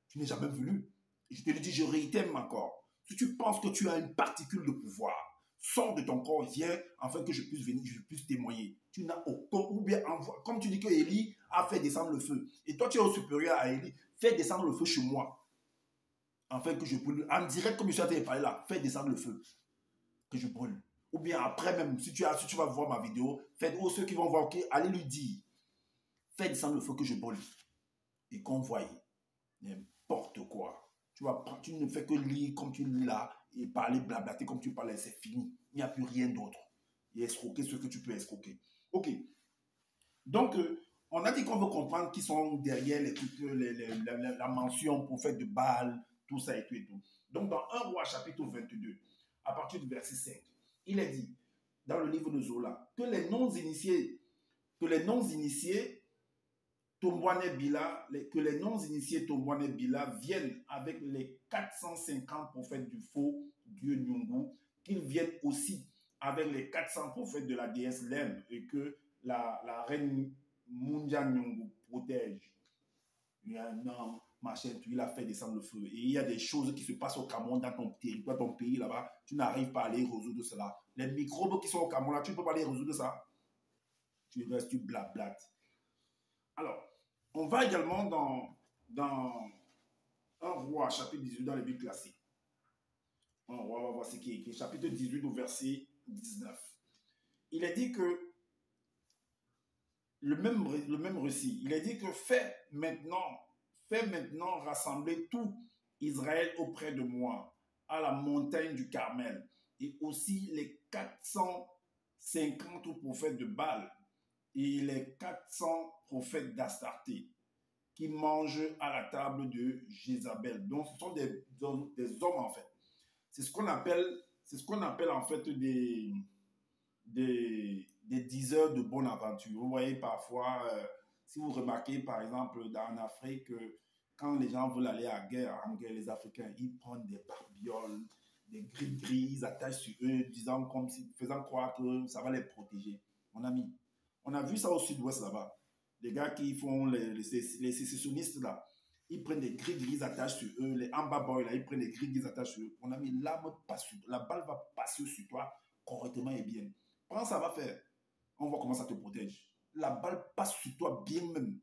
Tu n'es jamais venu. Et je te le dis, je réitère encore. Si tu penses que tu as une particule de pouvoir, sors de ton corps, viens afin que je puisse venir, je puisse témoigner. Tu n'as aucun, ou bien envoie. Comme tu dis que Élie a fait descendre le feu. Et toi, tu es au supérieur à Élie. Fais descendre le feu chez moi. Afin que je brûle. En direct, comme je suis en train de parler là, fais descendre le feu. Que je brûle. ou bien après même, si tu vas voir ma vidéo, faites, ou ceux qui vont voir, ok, allez lui dire, faites descendre le feu que je brûle. Et qu'on voie n'importe quoi. Tu ne fais que lire comme tu lis là, et parler, blablater comme tu parlais, c'est fini. Il n'y a plus rien d'autre. Et escroquer ce que tu peux escroquer. Ok. Donc, on a dit qu'on veut comprendre qui sont derrière la mention prophète de Baal, tout ça et tout et tout. Donc, dans 1 Roi chapitre 22, à partir du verset 5, il est dit, dans le livre de Zola, que les non-initiés, que les non-initiés Tombouane Bila viennent avec les 450 prophètes du faux dieu Nyungu, qu'ils viennent aussi avec les 400 prophètes de la déesse Lem et que la reine Munja Nyungu protège. Non, machin, il a fait descendre le feu. Et il y a des choses qui se passent au Cameroun, dans ton territoire, ton pays là-bas, tu n'arrives pas à les résoudre cela. Les microbes qui sont au Cameroun là, tu ne peux pas les résoudre ça. Tu restes, tu blablates. Alors, on va également dans 1 Roi, chapitre 18, dans les Bibles classiques. 1 Roi, on va voir ce qui est écrit. Chapitre 18, au verset 19. Il est dit que, le même récit, il est dit que fais maintenant rassembler tout Israël auprès de moi, à la montagne du Carmel, et aussi les 450 prophètes de Baal, et les 400 prophètes d'Astarté, qui mangent à la table de Jézabel. Donc, ce sont des hommes en fait. C'est ce qu'on appelle en fait des diseurs de bonne aventure. Vous voyez parfois, si vous remarquez par exemple en Afrique, quand les gens veulent aller en guerre, les Africains, ils prennent des barbioles, des gris-gris, ils attachent sur eux, faisant croire que ça va les protéger. Mon ami, on a vu ça au sud-ouest là-bas. Les gars qui font les sécessionnistes là, ils prennent des gris-gris, ils attachent sur eux. Les Amba Boys là, ils prennent des gris-gris, ils attachent sur eux. Mon ami, la balle va passer sur toi correctement et bien. Comment ça va faire? On voit comment ça te protège. La balle passe sur toi bien même.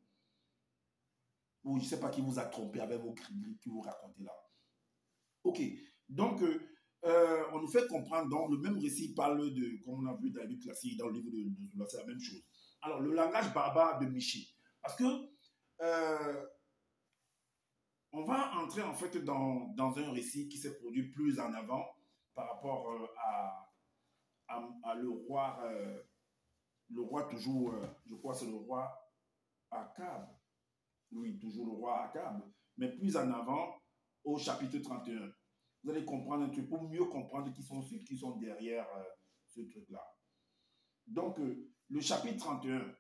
Ou je ne sais pas qui vous a trompé avec vos gris-gris que vous racontez là. Ok, donc on nous fait comprendre, donc le même récit parle de, comme on a vu dans la Bible classique, dans le livre de Zola, c'est la même chose. Alors, le langage barbare de Miché. Parce que on va entrer en fait dans un récit qui s'est produit plus en avant par rapport à le roi toujours, je crois que c'est le roi Akab. Oui, toujours le roi Akab. Mais plus en avant, au chapitre 31. Vous allez comprendre un truc pour mieux comprendre qui sont ceux qui sont derrière ce truc-là. Donc, le chapitre 31,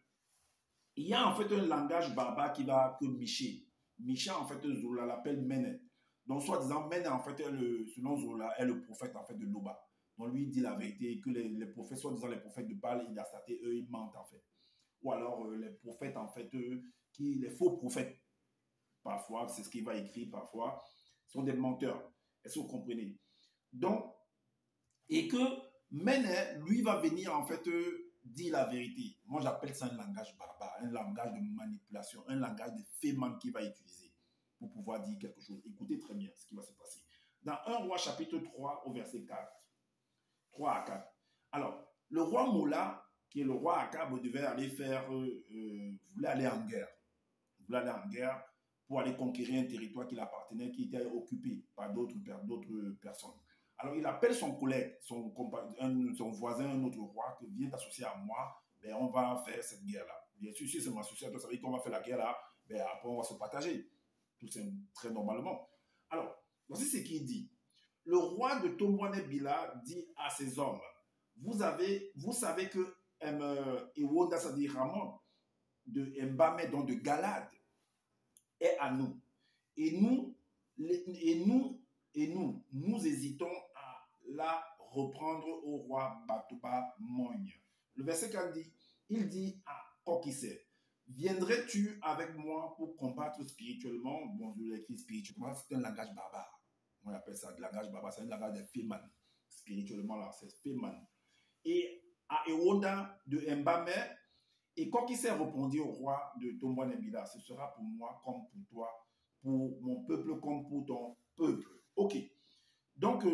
il y a en fait un langage barbare que Miché. Miché, en fait, Zola l'appelle Mene. Donc, soi-disant, Mene, en fait, selon Zola, est le prophète, en fait, de Loba. Donc, lui, il dit la vérité, que les prophètes, soi-disant, les prophètes de Baal et d'Astarté, eux, ils mentent, en fait. Ou alors, les prophètes, en fait, les faux prophètes, parfois, c'est ce qu'il va écrire, parfois, sont des menteurs. Est-ce que vous comprenez? Donc, et que Mene, lui, va venir, en fait, dire la vérité. Moi, j'appelle ça un langage barbare, un langage de manipulation, un langage de féman qu'il va utiliser pour pouvoir dire quelque chose. Écoutez très bien ce qui va se passer. Dans 1 Roi chapitre 3 au verset 4. 3 à 4. Alors, le roi Moula, qui est le roi Akab, devait aller voulait aller en guerre. Il voulait aller en guerre pour aller conquérir un territoire qui l'appartenait, qui était occupé par d'autres personnes. Alors, il appelle son collègue, son voisin, un autre roi, qui vient t'associer à moi, ben, on va faire cette guerre-là. Bien sûr, si c'est m'associer à toi, ça veut dire qu'on va faire la guerre-là, ben, après, on va se partager. Tout c'est très normalement. Alors, voici ce qu'il dit. Le roi de Tombouane Bila dit à ses hommes, vous savez que Iwonda, c'est-à-dire Ramon, de Mbame, donc de Galade, est à nous. Et nous hésitons à la reprendre au roi Batouba Mogne. Le verset 4 dit, il dit à Kokise, viendrais-tu avec moi pour combattre spirituellement? Bon, je l'ai écrit spirituellement, c'est un langage barbare. On appelle ça le langage barbare, c'est un langage de Féman. Spirituellement, là, c'est Féman. Et à Ewonda de Mbame, et Kokise répondit au roi de Tombouane Bila, ce sera pour moi comme pour toi, pour mon peuple comme pour ton peuple. Ok. Donc,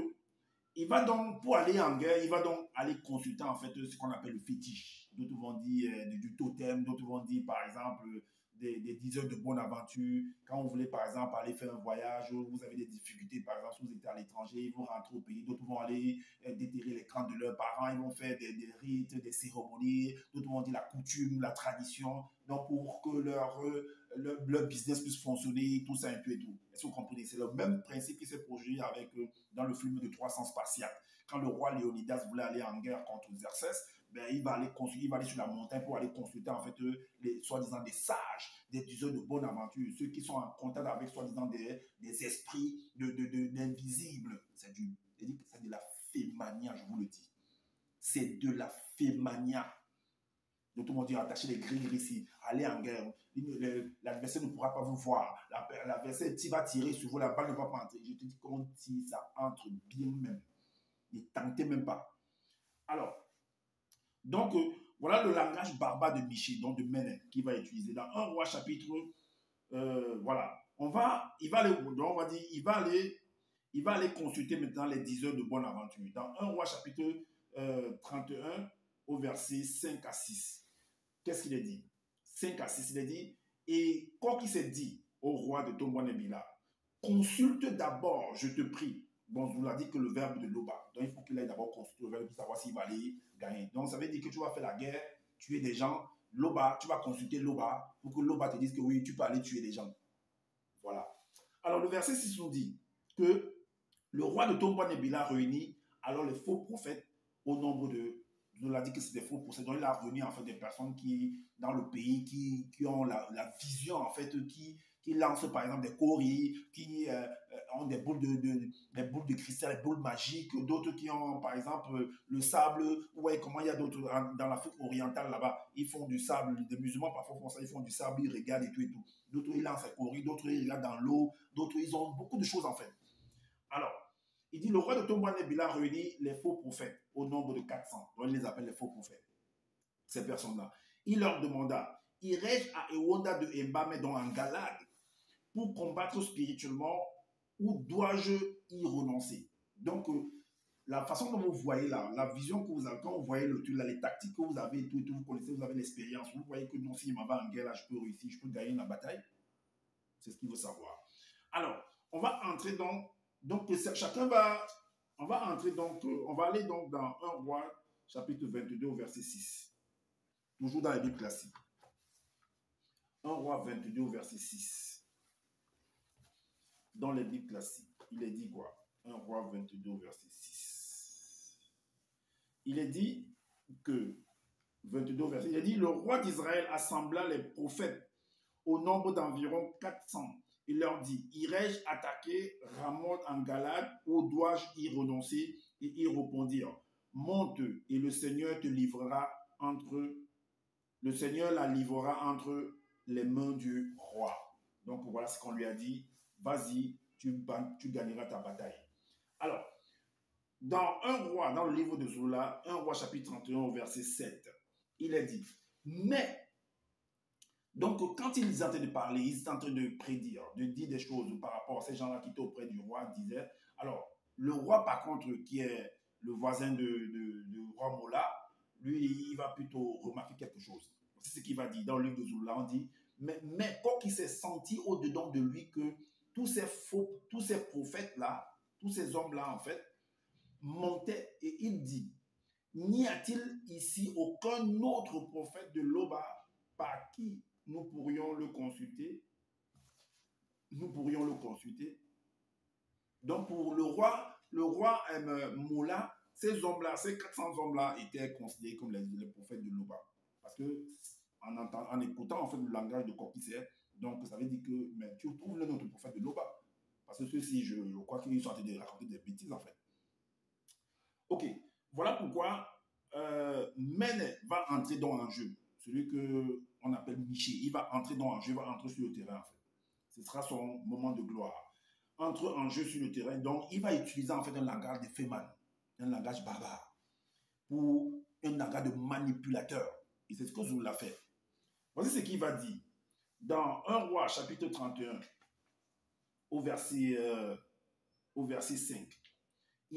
il va donc, pour aller en guerre, il va donc aller consulter en fait ce qu'on appelle le fétiche. D'autres vont dire du totem, d'autres vont dire par exemple des 10 heures de bonne aventure. Quand vous voulez par exemple aller faire un voyage, vous avez des difficultés, par exemple si vous êtes à l'étranger, ils vont rentrer au pays, d'autres vont aller déterrer les crânes de leurs parents, ils vont faire des rites, des cérémonies, d'autres vont dire la coutume, la tradition, donc pour que leur business puisse fonctionner, tout ça un peu et tout. Est-ce que vous comprenez? C'est le même principe qui s'est produit avec, dans le film de 300 Spartiates. Quand le roi Léonidas voulait aller en guerre contre Xerxès, ben, il va aller sur la montagne pour aller consulter en fait les soi-disant des sages, des diseurs de bonne aventure, ceux qui sont en contact avec soi-disant des esprits d'invisibles. C'est de la fémania, je vous le dis. C'est de la fémania. D'autres vont dire attacher les grilles ici, aller en guerre. L'adversaire ne pourra pas vous voir. L'adversaire va tirer sur vous, la balle ne va pas entrer. Je te dis qu'on tire, ça entre bien même. Ne tentez même pas. Alors, donc, voilà le langage barbare de Miché, donc de Ménet, qui va utiliser dans 1 Roi chapitre, voilà. Il va aller consulter maintenant les 10 heures de bonne aventure. Dans 1 Roi chapitre 31, au verset 5 à 6. Qu'est-ce qu'il a dit? 5 à 6, il a dit, et quoi qu'il s'est dit au roi de Tombouanébila, consulte d'abord, je te prie. Bon, je vous l'ai dit que le verbe de Loba. Donc, il faut qu'il aille d'abord consulter le verbe pour savoir s'il va aller gagner. Donc, ça veut dire que tu vas faire la guerre, tuer des gens. Loba, tu vas consulter Loba pour que Loba te dise que oui, tu peux aller tuer des gens. Voilà. Alors, le verset 6 nous dit que le roi de Tombouanébila réunit alors les faux prophètes au nombre de... Je nous a dit que c'était faux prophètes. Donc, il a réuni en fait des personnes qui, dans le pays, qui ont la vision, en fait, qui lancent par exemple des coris, qui ont des boules de cristal, des boules magiques, d'autres qui ont par exemple le sable, ouais, comment il y a d'autres, dans l'Afrique orientale là-bas, ils font du sable, des musulmans parfois font ça, ils font du sable, ils regardent et tout et tout. D'autres ils lancent des coris, d'autres ils regardent dans l'eau, d'autres ils ont beaucoup de choses en fait. Alors, il dit le roi de Tombouanébila réunit les faux prophètes au nombre de 400. Donc, il les appelle les faux prophètes, ces personnes-là. Il leur demanda, irai-je à Ewonda de Mbame, donc en Galade, pour combattre spirituellement, ou dois-je y renoncer? Donc, la façon dont vous voyez là, la vision que vous avez, quand vous voyez le truc là, les tactiques que vous avez et tout, vous connaissez, vous avez l'expérience, vous voyez que non, si je m'en vais en guerre là, je peux réussir, je peux gagner la bataille. C'est ce qu'il veut savoir. Alors, on va entrer donc chacun va, on va entrer donc, on va aller donc dans 1 Roi, chapitre 22 au verset 6. Toujours dans la Bible classique. 1 Roi 22 au verset 6. Dans les Bibles classiques, il est dit quoi? 1 Roi 22 au verset 6. Il est dit que, 22 au verset, il est dit, le roi d'Israël assembla les prophètes au nombre d'environ 400. Il leur dit, irai-je attaquer Ramoth en Galade ou dois-je y renoncer? Et ils répondirent, monte et le Seigneur te livrera le Seigneur la livrera entre les mains du roi. Donc voilà ce qu'on lui a dit, vas-y, tu gagneras ta bataille. Alors, dans 1 Roi, dans le livre de Zola, 1 Roi chapitre 31 au verset 7, il est dit, mais donc, quand ils étaient en train de parler, ils étaient en train de prédire, de dire des choses par rapport à ces gens-là qui étaient auprès du roi, disaient, alors, le roi, par contre, qui est le voisin de roi Mola, lui, il va plutôt remarquer quelque chose. C'est ce qu'il va dire dans le livre de Zoula, on dit, mais quoi qu'il s'est senti au-dedans de lui que tous ces prophètes-là, tous ces hommes-là, en fait, montaient et il dit, n'y a-t-il ici aucun autre prophète de Loba par qui nous pourrions le consulter? Nous pourrions le consulter. Donc pour le roi Moula, ces hommes-là, ces 400 hommes-là étaient considérés comme les prophètes de Loba. Parce que en écoutant en fait le langage de Kokisser, donc ça veut dire que mais tu trouves le nom de prophète de Loba. Parce que ceux-ci, je crois qu'ils sont en train de raconter des bêtises en fait. Ok, voilà pourquoi Mene va entrer dans un jeu. Celui qu'on appelle Miché, il va entrer dans un jeu, il va entrer sur le terrain en fait. Ce sera son moment de gloire. Entre en jeu sur le terrain, donc il va utiliser en fait un langage de Féman, un langage barbare, pour un langage de manipulateur. Et c'est ce que Zoul a fait. Voici ce qu'il va dire. Dans 1 Roi, chapitre 31, au verset 5,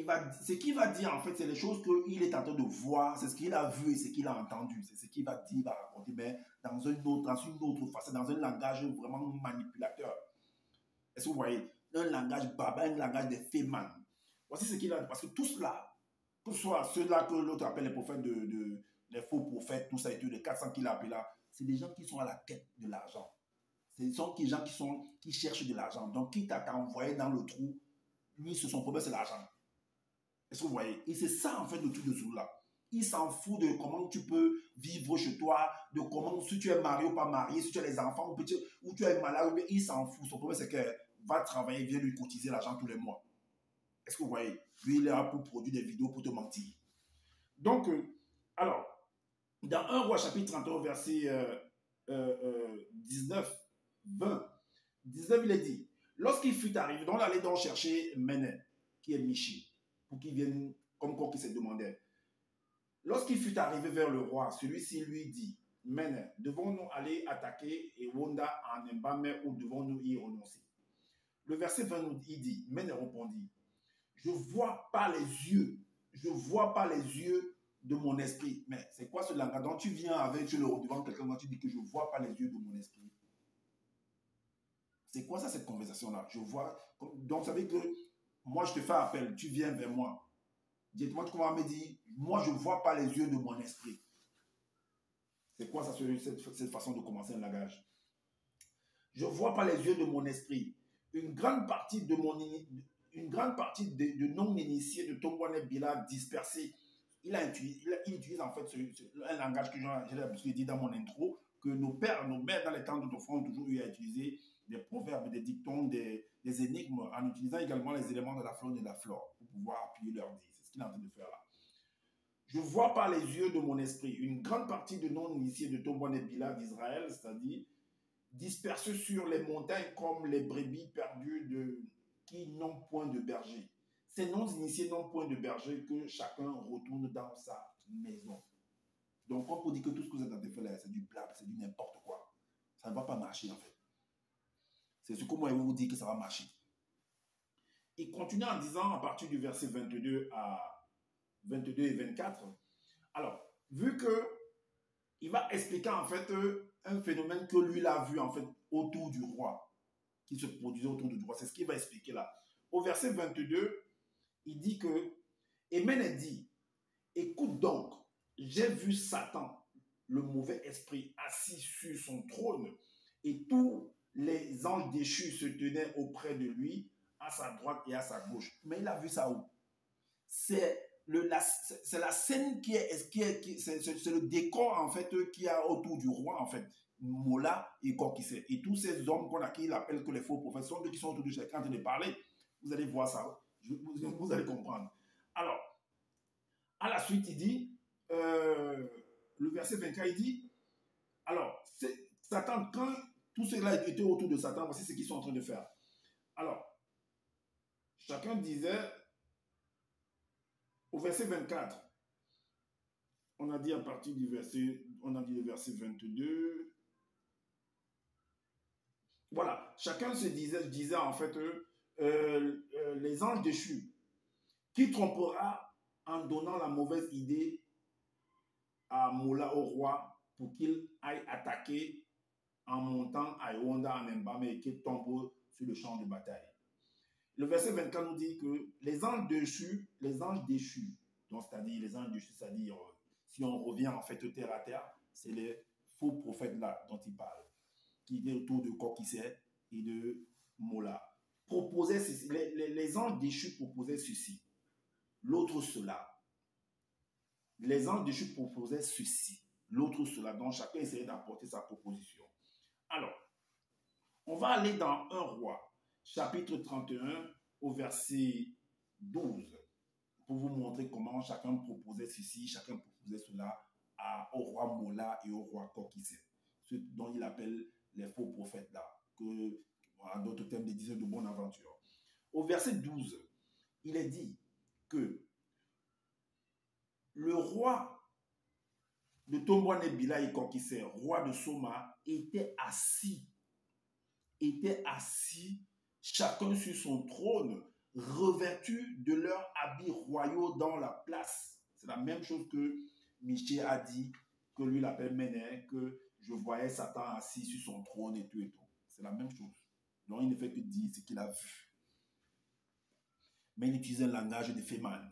ce qu'il va dire, en fait, c'est les choses qu'il est en train de voir, c'est ce qu'il a vu et ce qu'il a entendu. C'est ce qu'il va dire, il va raconter, mais dans une autre façon, dans un langage vraiment manipulateur. Est-ce que vous voyez? Un langage baba, un langage des fémans. Voici ce qu'il a. Parce que tout cela, que ce soit ceux-là que l'autre appelle les prophètes, les faux prophètes, tout ça et tout, les 400 qu'il a appelés là, c'est des gens qui sont à la quête de l'argent. Ce sont des gens qui cherchent de l'argent. Donc, quitte à t'envoyer dans le trou, lui, son problème, c'est l'argent. Est-ce que vous voyez? Et c'est ça, en fait, le truc de Zoula. Il s'en fout de comment tu peux vivre chez toi, de comment, si tu es marié ou pas marié, si tu as des enfants ou tu es malade, il s'en fout. Son problème, c'est que va travailler, vient lui cotiser l'argent tous les mois. Est-ce que vous voyez? Lui, il est là pour produire des vidéos pour te mentir. Donc, alors, dans 1 Roi chapitre 31, verset 19, 20, 19, il est dit, lorsqu'il fut arrivé, donc on allait donc chercher Méné, qui est Michi, pour qu'il vienne, comme quoi qui se demandait. Lorsqu'il fut arrivé vers le roi, celui-ci lui dit, Méné, devons-nous aller attaquer Ewonda en Mbame ou devons-nous y renoncer? Le verset 20, il dit, Méné répondit, je vois pas les yeux de mon esprit. Mais c'est quoi ce langage? Donc tu viens avec, tu le devant quelqu'un, tu dis que je vois pas les yeux de mon esprit. C'est quoi ça, cette conversation-là? Je vois. Donc, ça veut dire que moi, je te fais appel, tu viens vers moi. Dites-moi, tu commences à me dire, moi, je ne vois pas les yeux de mon esprit. C'est quoi ça, cette façon de commencer un langage? Je ne vois pas les yeux de mon esprit. Une grande partie de non-initiés de Tongwane Bila dispersés. Il utilise en fait un langage que j'ai l'habitude de dire dans mon intro, que nos pères, nos mères dans les temps d'autrefois ont toujours eu à utiliser des proverbes, des dictons, des énigmes, en utilisant également les éléments de la faune et de la flore pour pouvoir appuyer leur dire. C'est ce qu'il est en train de faire là. Je vois par les yeux de mon esprit une grande partie de non-initiés de Tongwane Bila d'Israël, c'est-à-dire dispersés sur les montagnes comme les brebis perdues qui n'ont point de berger. Ces non-initiés n'ont point de berger, que chacun retourne dans sa maison. Donc, on peut dire que tout ce que vous êtes en train de faire là, c'est du blabla, c'est du n'importe quoi. Ça ne va pas marcher en fait. C'est ce que moi je vous dis que ça va marcher. Il continue en disant à partir du verset 22 et 24. Alors, vu que il va expliquer en fait un phénomène que lui a vu en fait autour du roi, qui se produisait autour du roi. C'est ce qu'il va expliquer là. Au verset 22, il dit que, et Méné dit, écoute donc, j'ai vu Satan, le mauvais esprit, assis sur son trône, et tous les anges déchus se tenaient auprès de lui, à sa droite et à sa gauche. Mais il a vu ça où? C'est la scène c'est le décor en fait qu'il y a autour du roi en fait. Mola et Kokise. Et tous ces hommes qu'il appelle que les faux prophètes sont ceux qui sont autour de chacun en train de parler. Vous allez voir ça. Vous allez comprendre. Alors, à la suite, il dit, le verset 24, il dit, alors, Satan, quand tous ceux-là étaient autour de Satan, voici ce qu'ils sont en train de faire. Alors, chacun disait, au verset 24, on a dit à partir du verset, on a dit le verset 22. Voilà, chacun se disait en fait, les anges déchus, qui trompera en donnant la mauvaise idée à Mola au roi pour qu'il aille attaquer en montant à Ewonda en Mbame et qu'il tombe sur le champ de bataille. Le verset 24 nous dit que les anges déchus, donc c'est-à-dire les anges déchus, c'est-à-dire si on revient en fait terre à terre, c'est les faux prophètes là dont il parle, qui étaient autour de Kokise et de Mola. Les anges déchus proposaient ceci, l'autre cela. Les anges déchus proposaient ceci, l'autre cela. Donc chacun essayait d'apporter sa proposition. Alors, on va aller dans 1 Roi, chapitre 31, au verset 12, pour vous montrer comment chacun proposait ceci, chacun proposait cela au roi Mola et au roi Kokise, ceux dont il appelle les faux prophètes là, que, en d'autres termes, des diseurs de bonne aventure. Au verset 12, il est dit que le roi de Tongwane Bila et Kokise, roi de Soma, était assis chacun sur son trône, revêtus de leurs habits royaux dans la place. C'est la même chose que Michée a dit, que lui l'appelle Méné, que je voyais Satan assis sur son trône et tout et tout. C'est la même chose. Donc il ne fait que dire ce qu'il a vu. Mais il utilise un langage de Féman.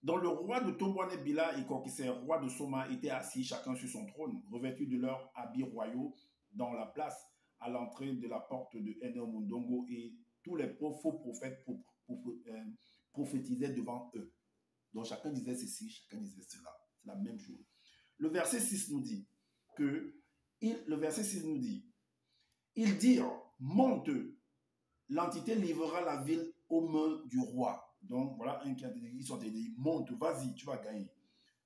Donc le roi de Tombouane Bila et Kokise, roi de Soma, étaient assis chacun sur son trône, revêtus de leurs habits royaux dans la place, à l'entrée de la porte de Enomundongo, et tous les faux prophètes prophétisaient devant eux. Donc chacun disait ceci, chacun disait cela. C'est la même chose. Le verset 6 nous dit que, ils dirent, monte, l'entité livrera la ville aux mains du roi. Donc voilà un qui a dit, ils sont dit, monte, vas-y, tu vas gagner.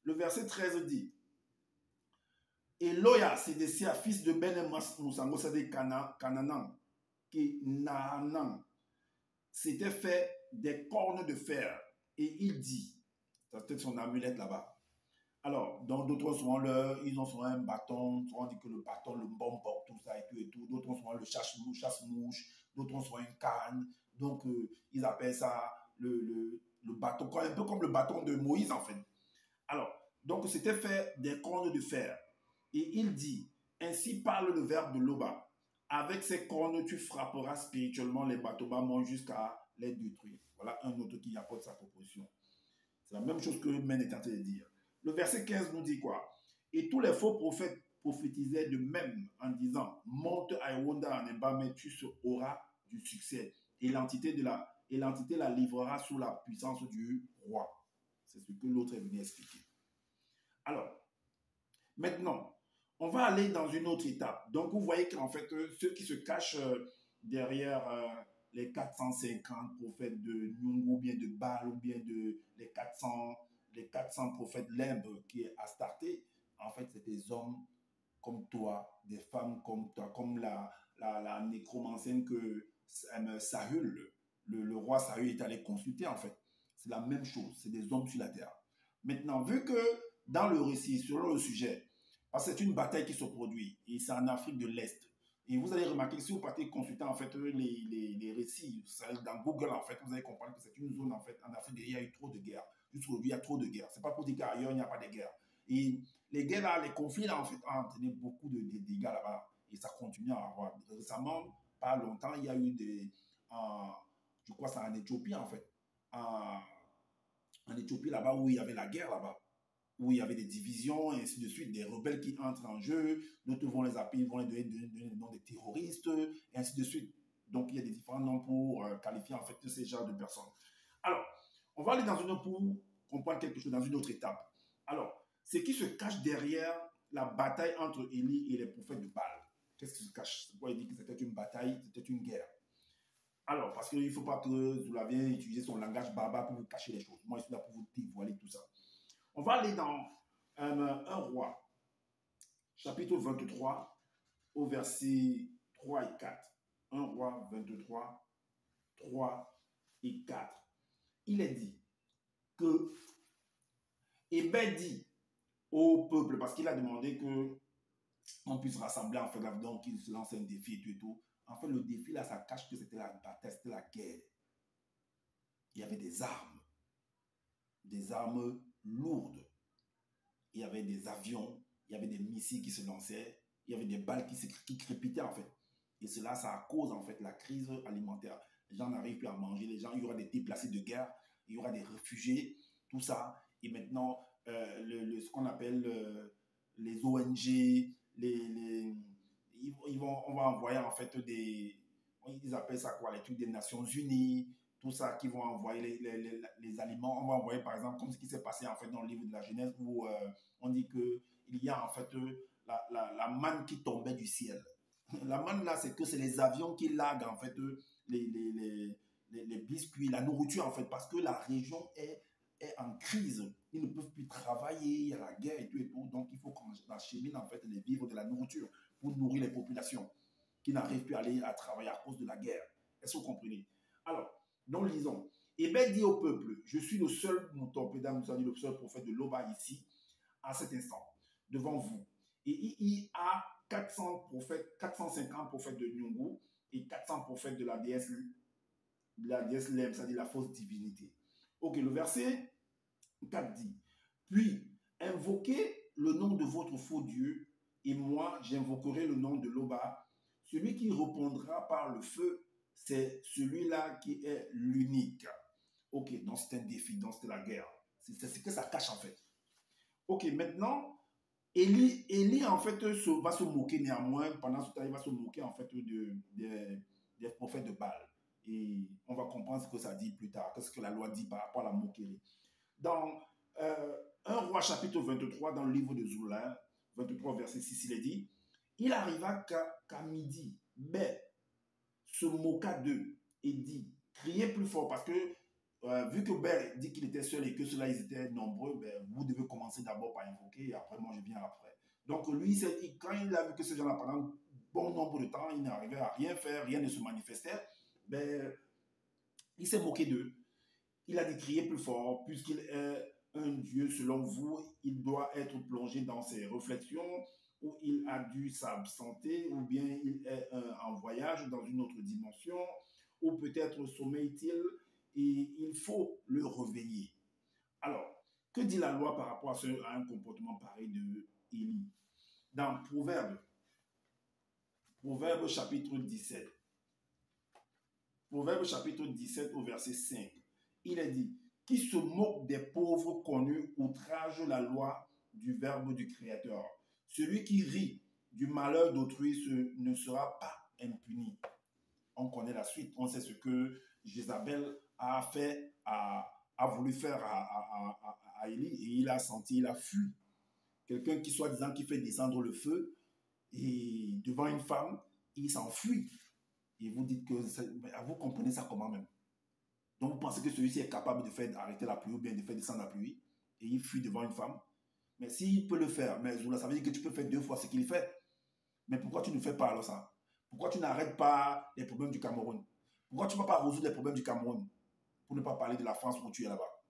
Le verset 13 dit, et Loya, Sédécia, fils de Ben-Emas Moussango, c'est-à-dire Cananan, qui Naanan, s'était fait des cornes de fer. Et il dit, c'est peut-être son amulette là-bas. Alors, donc d'autres souvent ils ont souvent un bâton, souvent on dit que le bâton, le bonbon, tout ça et tout et tout. D'autres ont souvent le chasse-mouche, d'autres ont souvent une canne. Donc, ils appellent ça le bâton, un peu comme le bâton de Moïse en fait. Alors, donc c'était fait des cornes de fer. Et il dit, ainsi parle le verbe de Loba. Avec ces cornes, tu frapperas spirituellement les bateaux jusqu'à les détruire. Voilà un autre qui apporte sa proposition. C'est la même chose que Men est en train de dire. Le verset 15 nous dit quoi? Et tous les faux prophètes prophétisaient de même en disant, monte à Ewonda en Emba, mais tu auras du succès. Et l'entité la livrera sous la puissance du roi. C'est ce que l'autre est venu expliquer. Alors, maintenant, on va aller dans une autre étape. Donc, vous voyez qu'en fait, ceux qui se cachent derrière les 450 prophètes de Nyungu, ou bien de Baal, ou bien les 400 prophètes limbes qui est Astarté, en fait, c'est des hommes comme toi, des femmes comme toi, comme la nécromancienne que Saül, le roi Saül est allé consulter, en fait. C'est la même chose, c'est des hommes sur la terre. Maintenant, vu que dans le récit, selon le sujet, parce que c'est une bataille qui se produit, et c'est en Afrique de l'Est. Et vous allez remarquer, si vous partez consulter en fait les récits, dans Google en fait, vous allez comprendre que c'est une zone en fait, en Afrique, il y a eu trop de guerres. Jusqu'aujourd'hui, il y a trop de guerres. C'est pas pour dire qu'ailleurs, il n'y a pas de guerres. Et les guerres là, les conflits là, en fait, ont entraîné beaucoup de dégâts là-bas. Et ça continue à avoir. Récemment, pas longtemps, il y a eu je crois c'est en Éthiopie en fait. En Éthiopie là-bas où il y avait la guerre là-bas, où il y avait des divisions et ainsi de suite, des rebelles qui entrent en jeu, d'autres vont les appeler, vont les donner le nom des terroristes, et ainsi de suite. Donc, il y a des différents noms pour qualifier en fait ces genres de personnes. Alors, on va aller dans une autre pour comprendre quelque chose, dans une autre étape. Alors, ce qui se cache derrière la bataille entre Élie et les prophètes de Baal, qu'est-ce qui se cache? C'est pourquoi il dit que c'était une bataille, c'était une guerre. Alors, parce qu'il ne faut pas que Zoula vienne utiliser son langage barbare pour vous cacher les choses. Moi, je suis là pour vous dévoiler tout ça. On va aller dans un roi, chapitre 23, au verset 3 et 4. Un roi 23, 3 et 4. Il est dit que Hébé dit au peuple, parce qu'il a demandé qu'on puisse rassembler en fait, donc qu'il se lance un défi et tout et tout. En fait, le défi là, ça cache que c'était la bataille, c'était la guerre. Il y avait des armes lourdes. Il y avait des avions, il y avait des missiles qui se lançaient, il y avait des balles qui crépitaient en fait. Et cela, ça cause en fait la crise alimentaire. Les gens n'arrivent plus à manger, il y aura des déplacés de guerre, il y aura des réfugiés, tout ça. Et maintenant, ce qu'on appelle les ONG, on va envoyer en fait ils appellent ça quoi, les trucs des Nations Unies, tout ça, qui vont envoyer les aliments. On va envoyer par exemple, comme ce qui s'est passé en fait dans le livre de la Genèse, où on dit qu'il y a en fait la manne qui tombait du ciel. La manne là, c'est les avions qui larguent en fait les biscuits, la nourriture en fait, parce que la région est en crise. Ils ne peuvent plus travailler, il y a la guerre et tout et tout. Donc il faut qu'on achemine en fait les vivres de la nourriture pour nourrir les populations qui n'arrivent plus à aller à travailler à cause de la guerre. Est-ce que vous comprenez? Alors, nous lisons. Hébé dit au peuple, je suis le seul le seul prophète de Loba ici, à cet instant, devant vous. Et il y a 400 prophètes, 450 prophètes de Nyungu et 400 prophètes de la déesse la déesse Lem, c'est-à-dire la fausse divinité. Ok, le verset 4 dit, puis invoquez le nom de votre faux Dieu, et moi j'invoquerai le nom de Loba. Celui qui répondra par le feu, c'est celui-là qui est l'unique. Ok, donc c'est un défi, donc c'est la guerre. C'est ce que ça cache en fait. Ok, maintenant, Élie en fait, va se moquer néanmoins, pendant ce temps, il va se moquer en fait des prophètes de Baal. Et on va comprendre ce que ça dit plus tard, qu'est-ce que la loi dit par rapport à la moquerie. Dans 1 Roi chapitre 23, dans le livre de Zoula, 23 verset 6, il est dit, il arriva qu'à midi, mais se moqua d'eux et dit, criez plus fort, parce que vu que Ber dit qu'il était seul et que ceux-là, ils étaient nombreux, ben, vous devez commencer d'abord par invoquer et après, moi, je viens après. Donc, lui, quand il a vu que ces gens-là, pendant bon nombre de temps, ils n'arrivaient à rien faire, rien ne se manifestait, ben, il s'est moqué d'eux. Il a dit crier plus fort, puisqu'il est un Dieu, selon vous, il doit être plongé dans ses réflexions, ou il a dû s'absenter, ou bien il est en voyage dans une autre dimension, ou peut-être sommeille-t-il, et il faut le réveiller. Alors, que dit la loi par rapport à un comportement pareil de Élie? Dans Proverbe chapitre 17, Proverbe chapitre 17 au verset 5, il est dit, qui se moque des pauvres connus outrage la loi du verbe du Créateur. Celui qui rit du malheur d'autrui ne sera pas impuni. On connaît la suite, on sait ce que Jézabel a fait, a voulu faire à Élie, et il a senti, il a fui. Quelqu'un qui soi-disant qui fait descendre le feu, et devant une femme, il s'enfuit. Et vous dites que, vous comprenez ça comment même? Donc vous pensez que celui-ci est capable de faire arrêter la pluie ou bien de faire descendre la pluie, et il fuit devant une femme? Mais s'il peut le faire, mais ça veut dire que tu peux faire 2 fois ce qu'il fait. Mais pourquoi tu ne fais pas alors ça? Pourquoi tu n'arrêtes pas les problèmes du Cameroun? Pourquoi tu ne vas pas résoudre les problèmes du Cameroun? Pour ne pas parler de la France où tu es là-bas.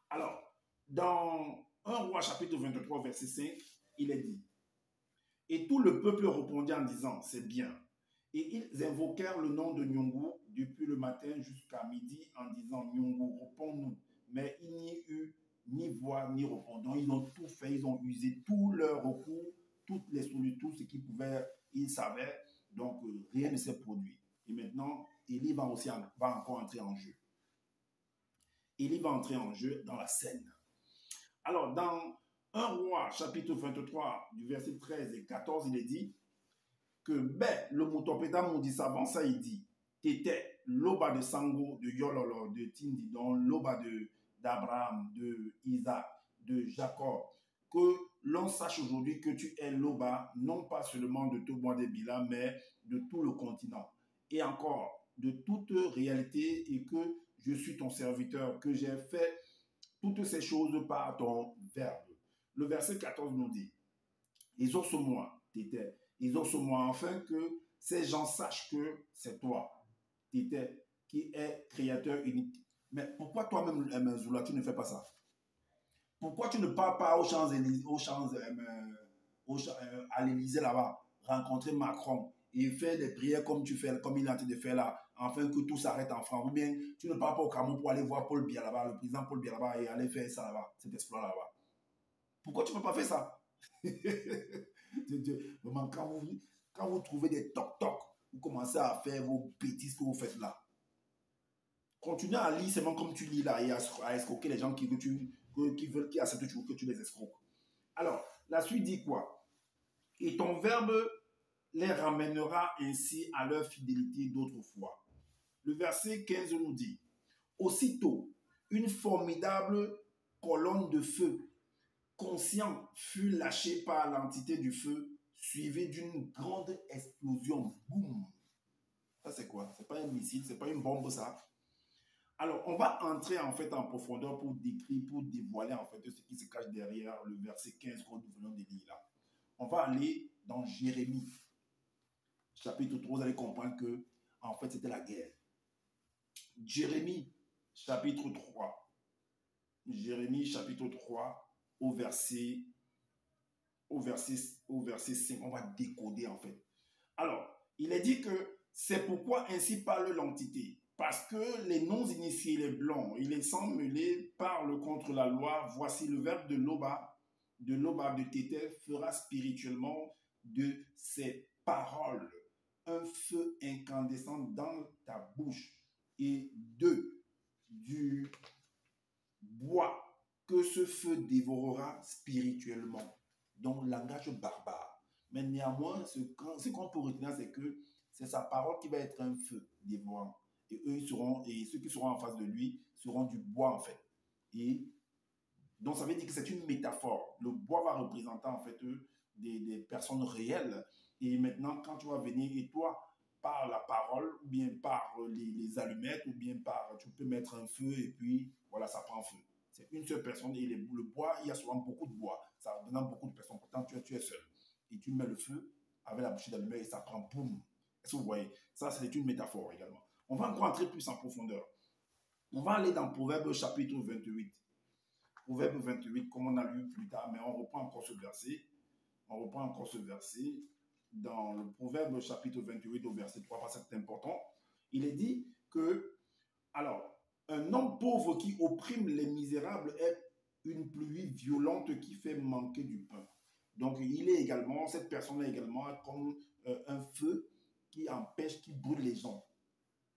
Alors, dans 1 Roi chapitre 23 verset 5, il est dit, et tout le peuple répondit en disant, c'est bien. Et ils invoquèrent le nom de Nyongo depuis le matin jusqu'à midi en disant, Nyongo, réponds-nous. Mais il n'y eut ni voix ni répondant. Ils ont tout fait, ils ont usé tous leurs recours, toutes les solutions, tout ce qu'ils pouvaient, ils savaient. Donc, rien ne s'est produit. Et maintenant, Élie va encore entrer en jeu. Élie va entrer en jeu dans la scène. Alors, dans 1 Roi, chapitre 23, du verset 13 et 14, il est dit que le motopéda Moudissavant, ça il dit, t'étais l'oba de Sango, de Yololo, de Tindidon, l'oba d'Abraham, de Isaac, de Jacob, que l'on sache aujourd'hui que tu es l'oba, non pas seulement de Tobois de Bila, mais de tout le continent. Et encore, de toute réalité, et que je suis ton serviteur, que j'ai fait toutes ces choses par ton verbe. Le verset 14 nous dit, exauce-moi, t'étais, exauce-moi afin que ces gens sachent que c'est toi, t'étais, qui est créateur unique. Mais pourquoi toi-même, Zoula, tu ne fais pas ça? Pourquoi tu ne pars pas à l'Élysée là-bas, rencontrer Macron et faire des prières comme tu fais, comme il est en train de faire là, afin que tout s'arrête en France? Ou bien tu ne pars pas au Cameroun pour aller voir Paul Biya là-bas, le président Paul Biya là-bas, et aller faire ça là-bas, cet exploit là-bas? Pourquoi tu ne peux pas faire ça? Vraiment, quand vous trouvez des toc-toc, vous commencez à faire vos bêtises que vous faites là. Continuez à lire seulement comme tu lis là et à escroquer les gens qui acceptent toujours que tu les escroques. Alors, la suite dit quoi? Et ton verbe les ramènera ainsi à leur fidélité d'autrefois. Le verset 15 nous dit, aussitôt, une formidable colonne de feu conscient fut lâchée par l'entité du feu, suivie d'une grande explosion. Boum! Ça, c'est quoi? C'est pas un missile, c'est pas une bombe, ça. Alors, on va entrer en fait en profondeur pour décrire, pour dévoiler en fait ce qui se cache derrière le verset 15 que nous venons de lire là. On va aller dans Jérémie, chapitre 3, vous allez comprendre que en fait c'était la guerre. Jérémie, chapitre 3. Jérémie, chapitre 3, au verset 5, on va décoder en fait. Alors, il est dit que C'est pourquoi ainsi parle l'entité. Parce que les non-initiés, les blancs et les sans-mêlés parlent contre la loi. Voici le verbe de Loba, de Tétel, fera spirituellement de ses paroles un feu incandescent dans ta bouche et du bois que ce feu dévorera spirituellement. Donc, langage barbare. Mais néanmoins, ce qu'on peut retenir, c'est que c'est sa parole qui va être un feu dévorant. Et eux, et ceux qui seront en face de lui seront du bois, en fait. Et donc, ça veut dire que c'est une métaphore. Le bois va représenter, en fait, des personnes réelles. Et maintenant, quand tu vas venir, et toi, par la parole, ou bien par les allumettes, ou bien par, tu peux mettre un feu, et puis, voilà, ça prend feu. C'est une seule personne, et le bois, il y a souvent beaucoup de bois. Ça représente beaucoup de personnes. Pourtant, tu es seul. Et tu mets le feu avec la bouchée d'allumette, et ça prend boum. Est-ce que vous voyez? Ça, c'est une métaphore également. On va encore entrer plus en profondeur. On va aller dans Proverbe chapitre 28. Proverbe 28, comme on a lu plus tard, mais on reprend encore ce verset. On reprend encore ce verset dans le Proverbe chapitre 28 au verset 3, parce que c'est important. Il est dit que, alors, un homme pauvre qui opprime les misérables est une pluie violente qui fait manquer du pain. Donc, cette personne est également comme un feu qui empêche, qui brûle les gens.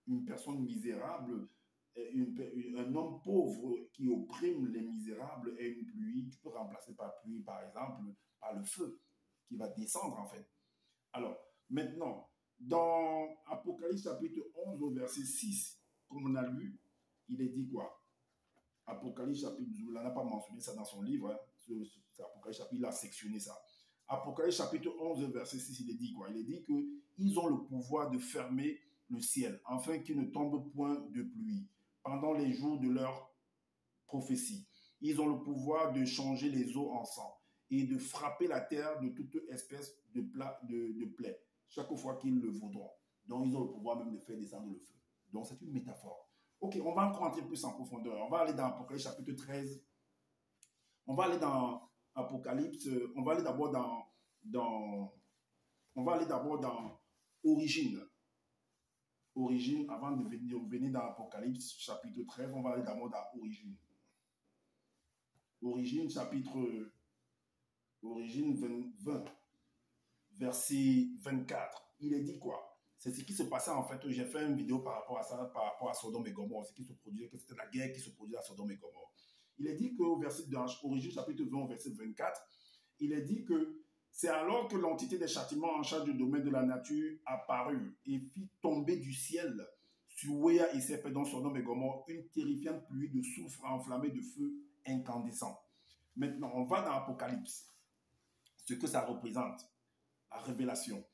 Une personne misérable, un homme pauvre qui opprime les misérables est une pluie. Tu peux remplacer par pluie, par exemple, par le feu qui va descendre, en fait. Alors, maintenant, dans Apocalypse chapitre 11 au verset 6, comme on a lu, il est dit quoi? Apocalypse chapitre 12, il n'a pas mentionné ça dans son livre, hein. C'est Apocalypse chapitre, il a sectionné ça. Apocalypse chapitre 11, verset 6, il est dit quoi? Il est dit qu'ils ont le pouvoir de fermer le ciel, afin qu'il ne tombe point de pluie pendant les jours de leur prophétie. Ils ont le pouvoir de changer les eaux en sang et de frapper la terre de toute espèce de plaie, chaque fois qu'ils le voudront. Donc, ils ont le pouvoir même de faire descendre le feu. Donc, c'est une métaphore. Ok, on va encore entrer plus en profondeur. On va aller dans Apocalypse chapitre 13. On va aller dans Apocalypse. On va aller d'abord dans Origine. Origine, avant de venir dans Apocalypse chapitre 13, on va aller d'abord dans Origine. Origine chapitre 20, verset 24. Il est dit quoi? C'est ce qui se passait en fait. J'ai fait une vidéo par rapport à ça, par rapport à Sodome et Gomorrhe, ce qui se produisait, que c'était la guerre qui se produisait à Sodome et Gomorrhe. Il est dit qu'au verset d'Origine chapitre 20, verset 24, il est dit que c'est alors que l'entité des châtiments en charge du domaine de la nature apparut et fit tomber du ciel sur Ouéa et ses dans Sodome et Gomorrhe une terrifiante pluie de soufre enflammé de feu incandescent. Maintenant, on va dans l'Apocalypse. Ce que ça représente, la révélation,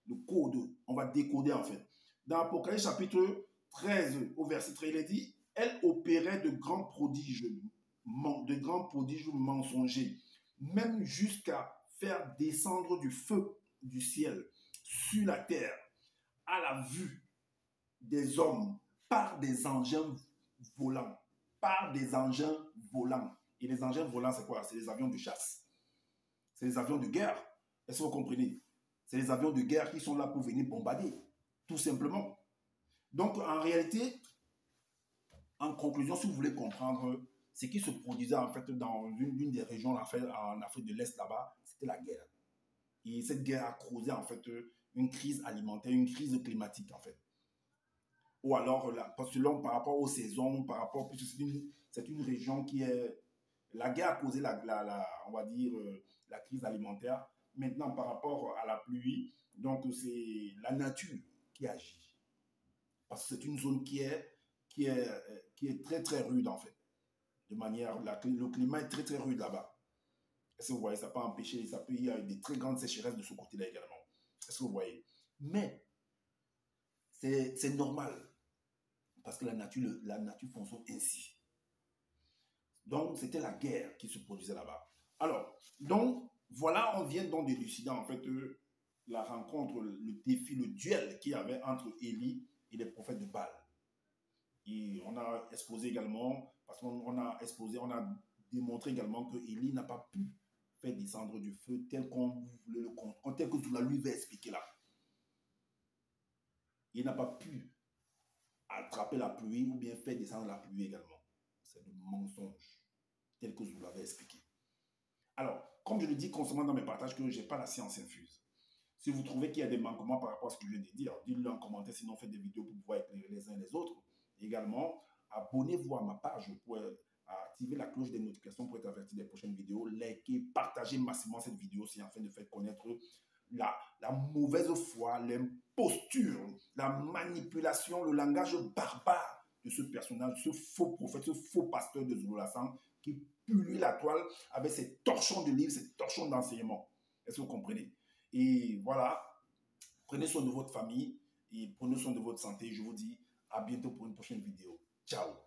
le code, on va décoder en fait. Dans l'Apocalypse chapitre 13 au verset 13, il est dit, elle opérait de grands prodiges mensongers, même jusqu'à faire descendre du feu du ciel sur la terre à la vue des hommes par des engins volants. Par des engins volants. Et les engins volants, c'est quoi? C'est les avions de chasse. C'est les avions de guerre. Est-ce que vous comprenez? C'est les avions de guerre qui sont là pour venir bombarder. Tout simplement. Donc, en réalité, en conclusion, si vous voulez comprendre ce qui se produisait en fait dans l'une des régions en Afrique de l'Est là-bas, c'était la guerre. Et cette guerre a causé en fait une crise alimentaire, une crise climatique en fait. Ou alors, selon par rapport aux saisons, par rapport, c'est une région qui est... La guerre a causé on va dire, la crise alimentaire. Maintenant, par rapport à la pluie, donc c'est la nature qui agit. Parce que c'est une zone qui est très, très rude en fait. De manière, le climat est très, très rude là-bas. Est-ce que vous voyez, ça peut empêcher, il y a des très grandes sécheresses de ce côté-là également. Est-ce que vous voyez? Mais c'est normal. Parce que la nature fonctionne ainsi. Donc, c'était la guerre qui se produisait là-bas. Alors, donc, voilà, on vient donc d'élucider en fait la rencontre, le défi, le duel qu'il y avait entre Élie et les prophètes de Baal. Et on a exposé également, parce qu'on a exposé, on a démontré également que Élie n'a pas pu faire descendre du feu tel que vous lui va expliquer là. Il n'a pas pu attraper la pluie ou bien faire descendre la pluie également. C'est le mensonge, tel que je vous l'avais expliqué. Alors, comme je le dis constamment dans mes partages, que je n'ai pas la science infuse. Si vous trouvez qu'il y a des manquements par rapport à ce que je viens de dire, dites-le en commentaire, sinon faites des vidéos pour pouvoir éclairer les uns les autres. Également, abonnez-vous à ma page pour activer la cloche des notifications pour être averti des prochaines vidéos. Likez, partagez massivement cette vidéo afin de faire connaître la mauvaise foi, l'imposture, la manipulation, le langage barbare de ce personnage, ce faux prophète, ce faux pasteur de Zulu-Lassang qui pollue la toile avec ses torchons de livres, ses torchons d'enseignement. Est-ce que vous comprenez? Et voilà, prenez soin de votre famille et prenez soin de votre santé. Je vous dis à bientôt pour une prochaine vidéo. Ciao!